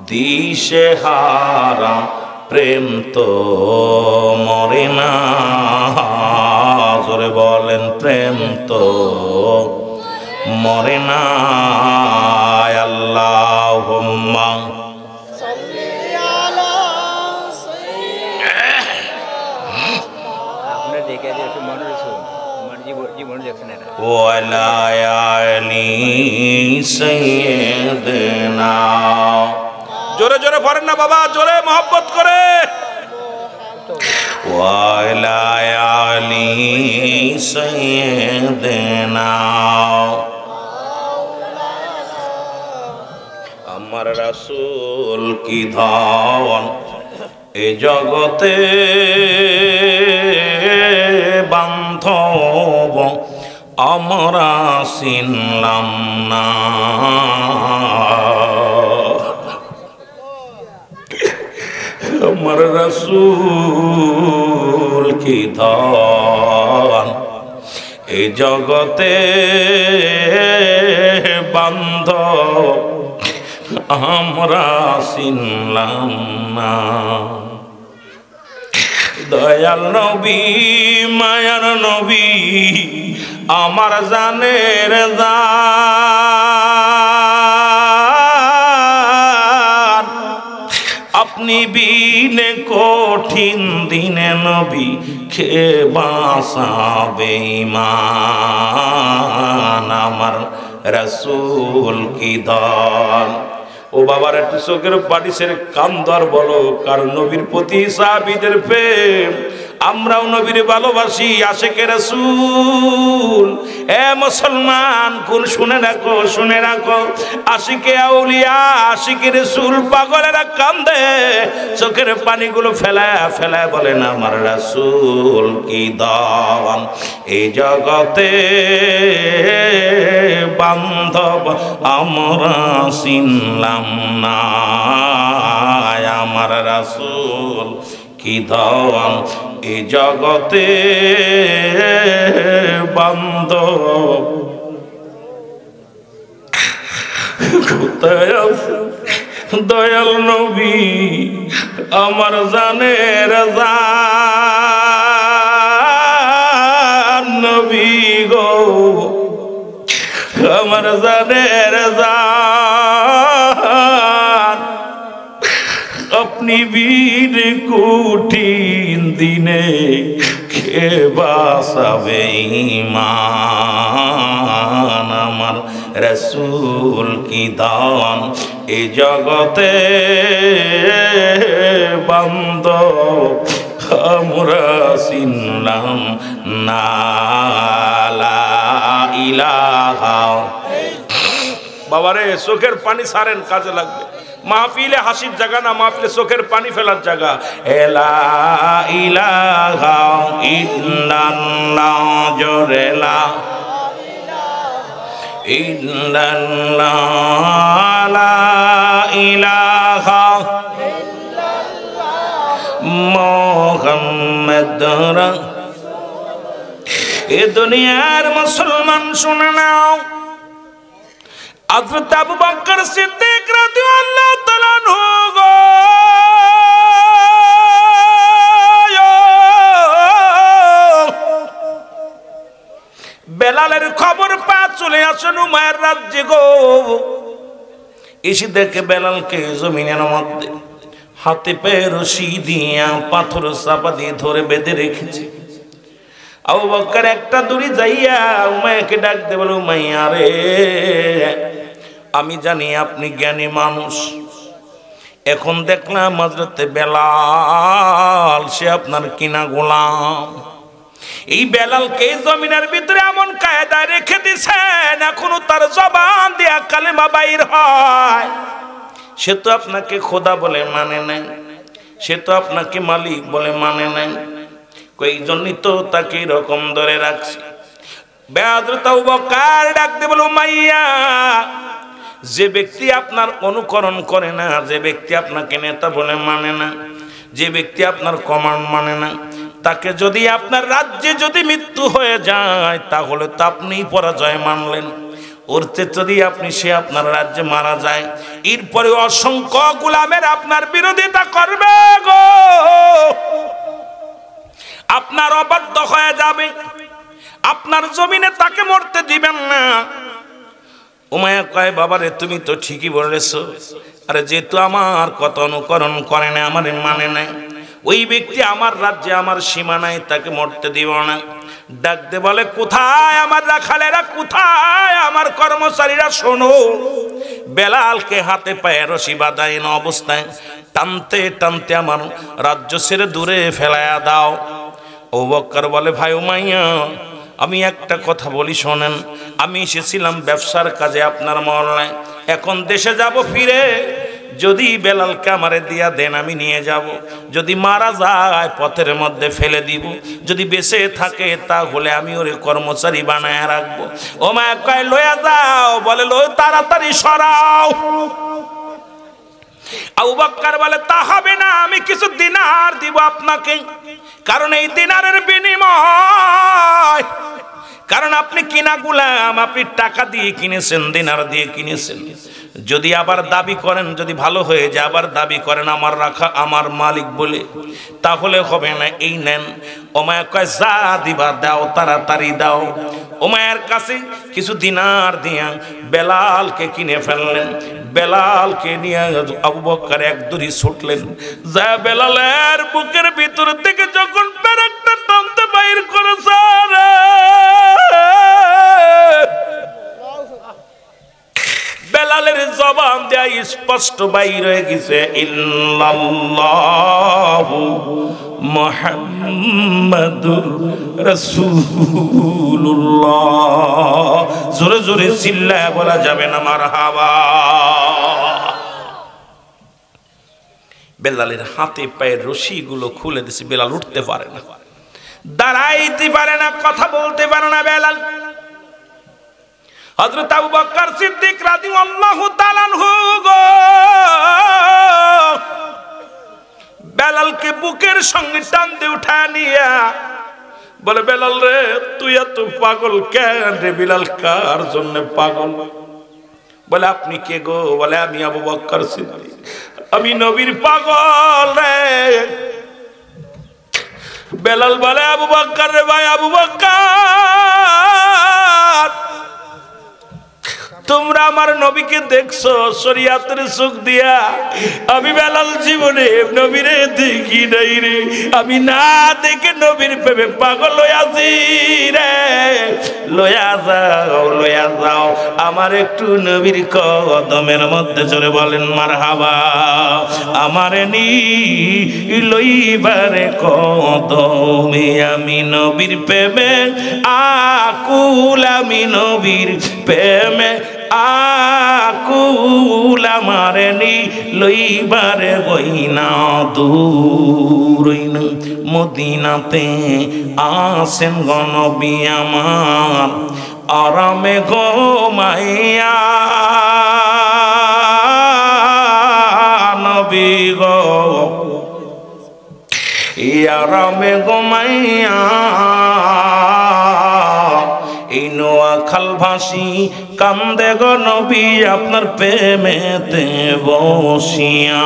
দিশেহারা, প্রেম তো মরে না। জোরে বলেন প্রেম তো মরে না। আল্লাহুম্মা ওয়ালা আলি সাইয়্যিদিনা। জোরে জোরে পড়েন না বাবা, জোরে মহব্বত করে। ওয়ালা আলি সাইয়্যিদিনা। আমার রাসূল কি ধন এ জগতে বান্ধব আমরা চিনলাম না। আমার রাসূল কি ধন এই জগতে বান্ধব আমরা চিনলাম না। দয়াল নবী মায়ার নবী আমার জানের জান। আপনি বিনে কঠিন দিনে নবী খে বাঁচাবে ঈমান। আমার রাসূল কি দান। ও বাবার একটু চোখের পানি ছেড়ে কান্দর বলো, কারণ নবীর প্রতি সাহাবীদের প্রেম। আমরাও নবীর ভালোবাসি, আশিকে রাসূল। এ মুসলমান কোন শুনে রাখো, শুনে রাখো। আশিকে আউলিয়া, আশিকে রাসূল পাগলেরা কান্দে, চোখের পানিগুলো ফেলায় ফেলায় বলেন, আমার রাসূল কি দান এই জগতে বান্ধব আমরা চিনলাম না। আমার রাসূল কি দান এই জগতে বান্ধব কোথায় আছে দয়াল নবী আমার জানের জান। নবী গো আমার জানের জান। আপনি বীর কঠিন দিনে কে বাঁচাবে ঈমান। আমার রাসূল কি দান এ জগতে বান্ধব আমরা চিনলাম না লা ইলাহা। বাবারে চোখের পানি ছাড়েন, কাজে লাগবে। মাহফিলে হাসির জায়গা না, মাহফিলে চোখের পানি ফেলার জায়গা। লা ইলাহা ইল্লাল্লাহ, জোরে লা ইল্লাল্লাহ, লা ইলাহা মুহাম্মাদুর রাসূলুল্লাহ। এ দুনিয়ার মুসলমান শুনে নাও, হযরত আবু বকর সিদ্দিক রাদিয়াল্লাহু তাআলা আনহু গো, বেলালের খবর পা চলে আসেন উমায়ের রাজ্যে গো। এসে দেখে বেলালকে জমিনের মধ্যে হাতে পায়ে রশি দিয়া পাথর চাপা দিয়ে ধরে বেঁধে রেখেছে। আবু বকর একটা দূরে যাইয়া উমাইয়াকে ডাক দে, বলে উমাইয়া রে, আমি জানি আপনি জ্ঞানী মানুষ, এখন দেখলাম হযরতে বেলাল সে আপনার কিনা গোলাম। এই বেলালকে জমিনের ভিতরে এমন কায়দায় রেখে দিছেন, এখনো তার জবান দিয়া কালেমা বাইর হয়। সে তো আপনাকে খোদা বলে মানে নাই, সে তো আপনাকে মালিক বলে মানে নাই, এই জন্যই তো তাকে এরকম ধরে রাখছি। হযরত আবু বকর ডাক দিয়ে বলে, উমাইয়া, যে ব্যক্তি আপনার অনুকরণ করে না, যে ব্যক্তি আপনাকে নেতা বলে মানে না, যে ব্যক্তি আপনার কমান্ড মানে না, তাকে যদি আপনার রাজ্যে যদি মৃত্যু হয়ে যায় তাহলে তো আপনিই পরাজয় মানলেন। ওরতে যদি আপনি সে আপনার রাজ্যে মারা যায়, এরপরে অসংখ্য গোলামের আপনার বিরোধিতা করবে গো, আপনার অবাধ্য হয়ে যাবে, আপনার জমিনে তাকে মরতে দিবেন না। উমাইয়া কয়, বাবারে তুমি তো ঠিকই বলেছো, আরে যেহেতু আমার কথা অনুকরণ করে না, আমার মানে নাই, ওই ব্যক্তি আমার রাজ্যে আমার সীমানায়, তাকে মরতে দিব না। ডাক দে বলে, কোথায় আমার রাখালেরা, কোথায় আমার কর্মচারীরা, শোনো, বেলালকে হাতে পায়ে রশি বাঁধাইন অবস্থায় টানতে টানতে আমার রাজ্য ছেড়ে দূরে ফেলাইয়া দাও। আবু বকর বলে, ভাই উমাইয়া, আমি একটা কথা বলি শোনেন, আমি এসেছিলাম ব্যবসার কাজে আপনার মহল্লায়, এখন দেশে যাব ফিরে, যদি বেলালকে আমারে দিয়া দেন আমি নিয়ে যাব, যদি মারা যায় পথের মধ্যে ফেলে দিব, যদি বেঁচে থাকে তাহলে আমি ওরে কর্মচারী বানায় রাখবো। ও মা কয়, লয়া যাও, বলে লো তাড়াতাড়ি সরাও। আবু বকর বলে, তা হবে না, আমি কিছু দিনার দিব আপনাকে, কারণ এই দিনারের বিনিময়, কারণ আপনি কিনা গোলাম, আপনি টাকা দিয়ে কিনেছেন, দিনার দিয়ে কিনেছেন, যদি আবার দাবি করেন, যদি ভালো হয়ে যায় আবার দাবি করেন আমার রাখা আমার মালিক বলে, তাহলে হবে না, এই নেন। উমাইয়া কয়, যা দিবা দাও, তাড়াতাড়ি দাও। উমাইয়ার কাছে কিছু দিনার দিয়া বেলালকে কিনে ফেললেন। বেলালকে নিয়ে আবু বকর এক দড়ি ছুটলেন, যা বেলালের বুকের ভিতর থেকে যখন পেরেকটা টানতে বাইর করেছে, বেলালের জবান দেয়া স্পষ্ট বাইর হয়ে গেছে, ইল্লাল্লাহু মুহাম্মাদুর রাসূলুল্লাহ। জোরে জোরে চিল্লায় বলা যাবে না মারহাবা। বেলালের হাতে পায়ের রশিগুলো খুলে দিছে, বেলাল উঠতে পারে না, দাঁড়াইতে পারে না, কথা বলতে পারে না বেলাল। হযরত আবু বকর সিদ্দিক রাদিয়াল্লাহু তাআলা আনহু গো, বেলালকে বুকের সঙ্গে টান দিয়ে উঠা নিয়া বলে, বেলাল রে, তুই এত পাগল কেন রে? বেলাল, কার জন্য পাগল? বলে, আপনি কে গো? বলে, আমি আবু বকর সিদ্দিক, আমি নবীর পাগল রে। বেলাল বলে, আবু বকর রে ভাই, আবু বকর, তোমরা আমার নবীকে দেখছো শরীয়তের চোখ দিয়া, আমি বেলাল জীবনে নবীরে দেখি নাই রে। আমি না দেখে নবীর প্রেমে পাগল হইয়াছি রে। লয়া যাও আমার একটু নবীর কদমের মধ্যে চলে বলেন মারহাবা। আমারে নি লইবারে কদমে, আমি নবীর প্রেমে আকুল, আমি নবীর প্রেমে আকুল। আমারে নি লইবারে বইনা দূর মদিনাতে আসেন গনবী আমার আরামে ঘুমাইয়া। নবী গো আরামে ঘুমাইয়া, এই নোয়াখাল ভাসি কান্দে গো নবী আপনার প্রেমেতে বসিয়া।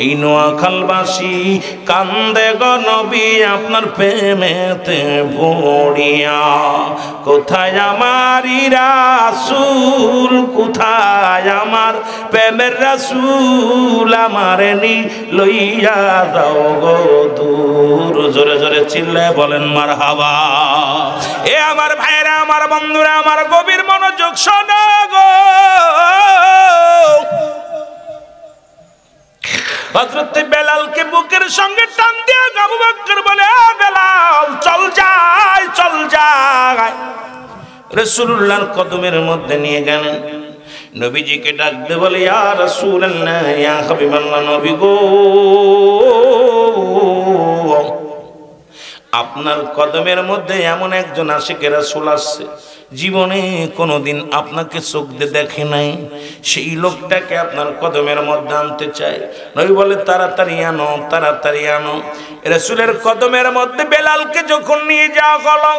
এই নোয়াখাল ভাসি কান্দে গো নবী আপনার প্রেমেতে পড়িয়া। কোথায় আমার রাসূল, কোথায় আমার প্রেমের রাসূল, আমারে নি লইয়া যাও গো দূর। জোরে জোরে চিল্লায় বলেন মারহাবা। এ আমার ভাইরা, আমার বন্ধুরা, আমার গভীর মনোযোগ শোনো গো। হযরত বেলালকে বুকের সঙ্গে টান দিয়ে আবু বকর বলে, বেলাল চল যাই, চল যাই। রাসূলুল্লাহর কদমের মধ্যে নিয়ে গেলেন। নবীজিকে ডাক দিয়ে বলে, ইয়া রাসূলুল্লাহ, ইয়া হাবিবাল্লাহ, নবী গো আপনার কদমের মধ্যে এমন একজন আশিকে রাসূল আসছে, জীবনে কোনোদিন আপনাকে চোখ দিয়ে দেখে নাই, সেই লোকটাকে আপনার কদমের মধ্যে আনতে চাই। নবী বলে, তাড়াতাড়ি আনো, তাড়াতাড়ি আনো। রাসূলের কদমের মধ্যে বেলালকে যখন নিয়ে যাওয়া হলো,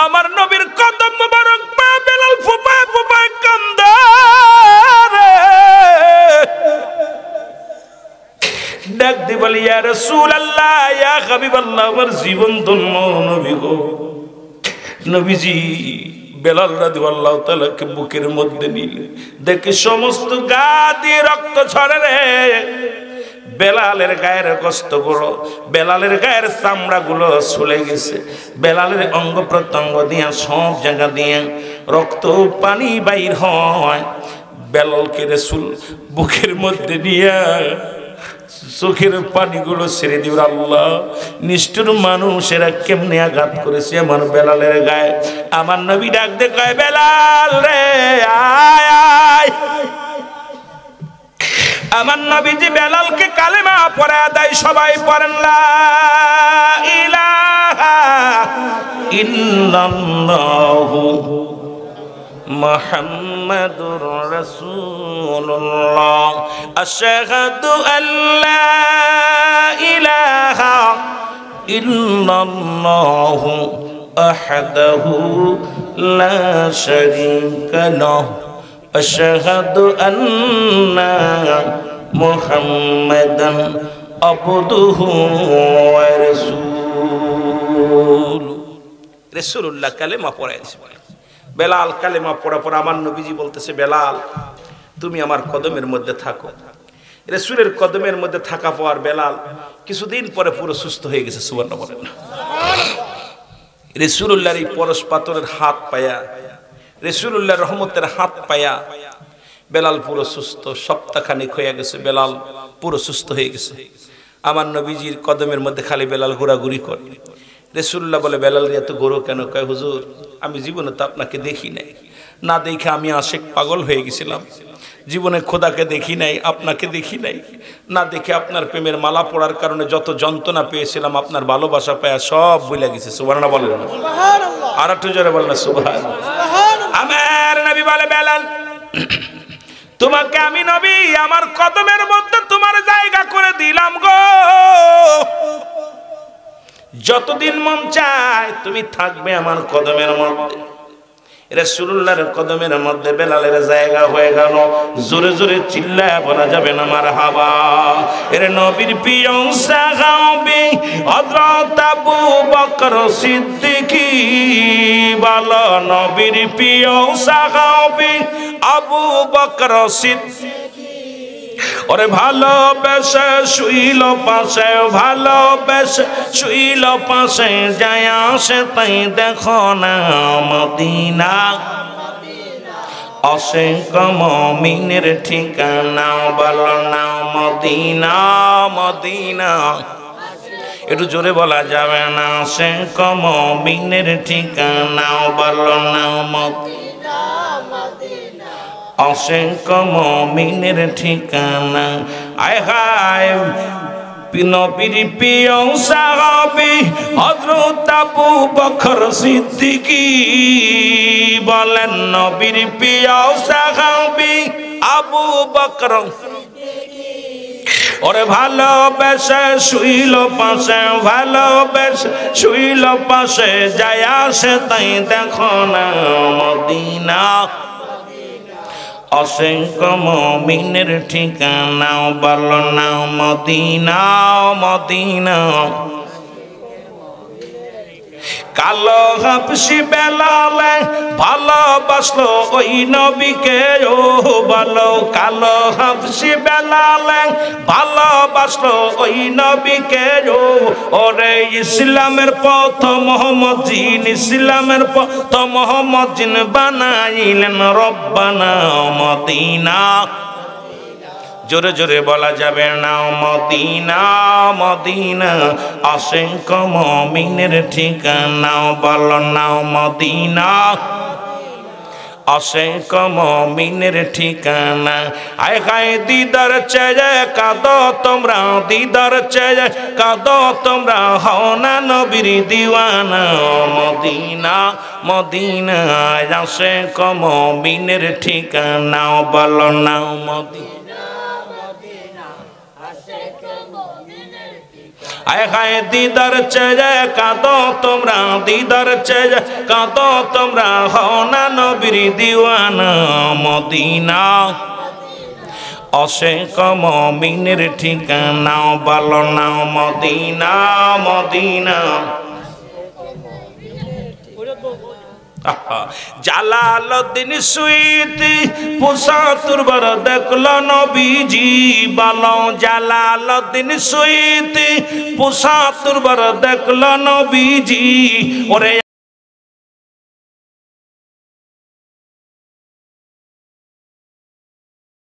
আমার নবীর কদম মোবারক পা বেলাল ফুপায় ফুপায় কান্দে রে। ডাক দি বলি, ইয়া রাসূলুল্লাহ, ইয়া হাবিবাল্লাহ, আমার জীবন ধন্য নবী গো। নবীজি বেলাল রাদিয়াল্লাহু তাআলাকে বুকের মধ্যে নিলে দেখে সমস্ত গা দিয়ে রক্ত ঝরে রে। বেলালের গায়ের গোশতগুলো, বেলালের গায়ের চামড়াগুলো ছুলে গেছে। বেলালের অঙ্গ প্রত্যঙ্গ দিয়া সব জায়গা দিয়ে রক্ত পানি বাইর হয়। বেলালকে রাসূল বুকের মধ্যে নিয়ে চোখের পানিগুলো ছেড়ে দিল। আল্লাহ, নিষ্ঠুর মানুষেরা কেমনে আঘাত করেছে আমার বেলালের গায়ে। আমার নবী ডাক দে কয়, বেলাল রে আয় আয়। আমার নবীজি বেলালকে কালেমা পড়ায় দেয়। সবাই পড়েন লা ইলাহা ইল্লাল্লাহু মুহাম্মাদুর রাসূলুল্লাহ, আশহাদু আল্লা ইলাহা ইল্লাল্লাহু আহাদাহু লা শারীকা লাহু, আশহাদু আন্না মুহাম্মাদান আবদুহু ওয়া রাসূলুহু। রাসূলুল্লাহ কালেমা পড়াইছে। বেলাল কালেমা পড়া পড়া আমার নবীজি বলতেছে, বেলাল তুমি আমার কদমের মধ্যে থাকো। রাসূলের কদমের মধ্যে থাকা পর বেলাল কিছুদিন পরে পুরো সুস্থ হয়ে গেছে। সুবহানাল্লাহ বলেন না। রাসূলুল্লাহর এই পরশ পাথরের হাত পায়া, রাসূলুল্লাহর রহমতের হাত পায়া বেলাল পুরো সুস্থ। সপ্তাহখানিক হয়ে গেছে, বেলাল পুরো সুস্থ হয়ে গেছে। আমার নবীজির কদমের মধ্যে খালি বেলাল ঘোরাঘুরি করে। রাসূলুল্লাহ বলে, বেলাল এত গরু কেন? কয়, হুজুর আমি জীবনে তো আপনাকে দেখি নাই, না দেখে আমি আশিক পাগল হয়ে গেছিলাম। জীবনে খোদাকে দেখি নাই, আপনাকে দেখি নাই, না দেখে আপনার প্রেমের মালা পড়ার কারণে যত যন্ত্রণা পেয়েছিলাম, আপনার ভালোবাসা পায়া সব ভুলে গেছে। সুবহানাল্লাহ বলেন না। আর একটু জোরে বলেন না সুবহানাল্লাহ। আমার নবী বলে, বেলাল তোমাকে আমি নবী আমার কদমের মধ্যে তোমার জায়গা করে দিলাম গো। যতদিন মন চায় তুমি থাকবে আমার কদমের মধ্যে। রাসূলুল্লাহর কদমের মধ্যে বেলালের জায়গা হয়ে গেল। জোরে জোরে চিল্লায় বলা যাবে না মারহাবা। এর নবীর প্রিয় সাহাবী হযরত আবু বকর সিদ্দিকী, বলো নবীর প্রিয় সাহাবী আবু বকর সিদ্দিকী। ওরে ভালোবেসে শুইল পাশে, ভালোবেসে শুইল পাশে, যায় আসে তাই দেখো না মদিনা। অসংখ্য মুমিনের ঠিকানা, বলো না মদিনা মদিনা। একটু জোরে বলা যাবে না? অসংখ্য মুমিনের ঠিকানা, বলো না মদিনা। অসংখ্য মুমিনের ঠিকানা। আয় হায় নবীর প্রিয় সাহাবী হযরত আবু বকর সিদ্দিকী, বলেন নবীর প্রিয় সাহাবী আবু বকর সিদ্দিকী। ওরে ভালোবেসে শুইল পাশে, ভালোবেসে শুইল পাশে, যায় আসে তাই দেখো না মদিনা। অসংখ্য মুমিনের ঠিকানা, বলো না মদিনা মদিনা। কালো হাবশি বেলালে ভালোবাসলো ওই নবীকে, ও বলো কালো হাবশি বেলালে ভালোবাসলো ওই নবীকে। ওরে ইসলামের পথ মোহাম্মদ জিন, ইসলামের পথ মোহাম্মদ জিন বানাইলেন রব্বানা মদিনা। জোরে জোরে বলা যাবে না মদিনা মদিনা। অসংখ্য মুমিনের ঠিকানা, বলো না মদিনা। অসংখ্য মুমিনের ঠিকানা। আয় হায় দিদার চেয়ে কাঁদো তোমরা, দিদার চেয়ে কাঁদো তোমরা, হও না নবীর দিওয়ানা মদিনা মদিনা। অসংখ্য মুমিনের ঠিকানা, বলো না মদিনা। আয় হায় দিদার চেয়ে কাঁদো তোমরা, দিদার চেয়ে কাঁদো তোমরা, হও না নবীর দিওয়ানা মদিনা। অসংখ্য মুমিনের ঠিকানা, বলো না মদিনা মদিনা। জালালউদ্দিন সুয়ুতি ৭৫ বার দেখলো নবীজি, বলো জালালউদ্দিন সুয়ুতি ৭৫ বার দেখলো নবীজি। ওরে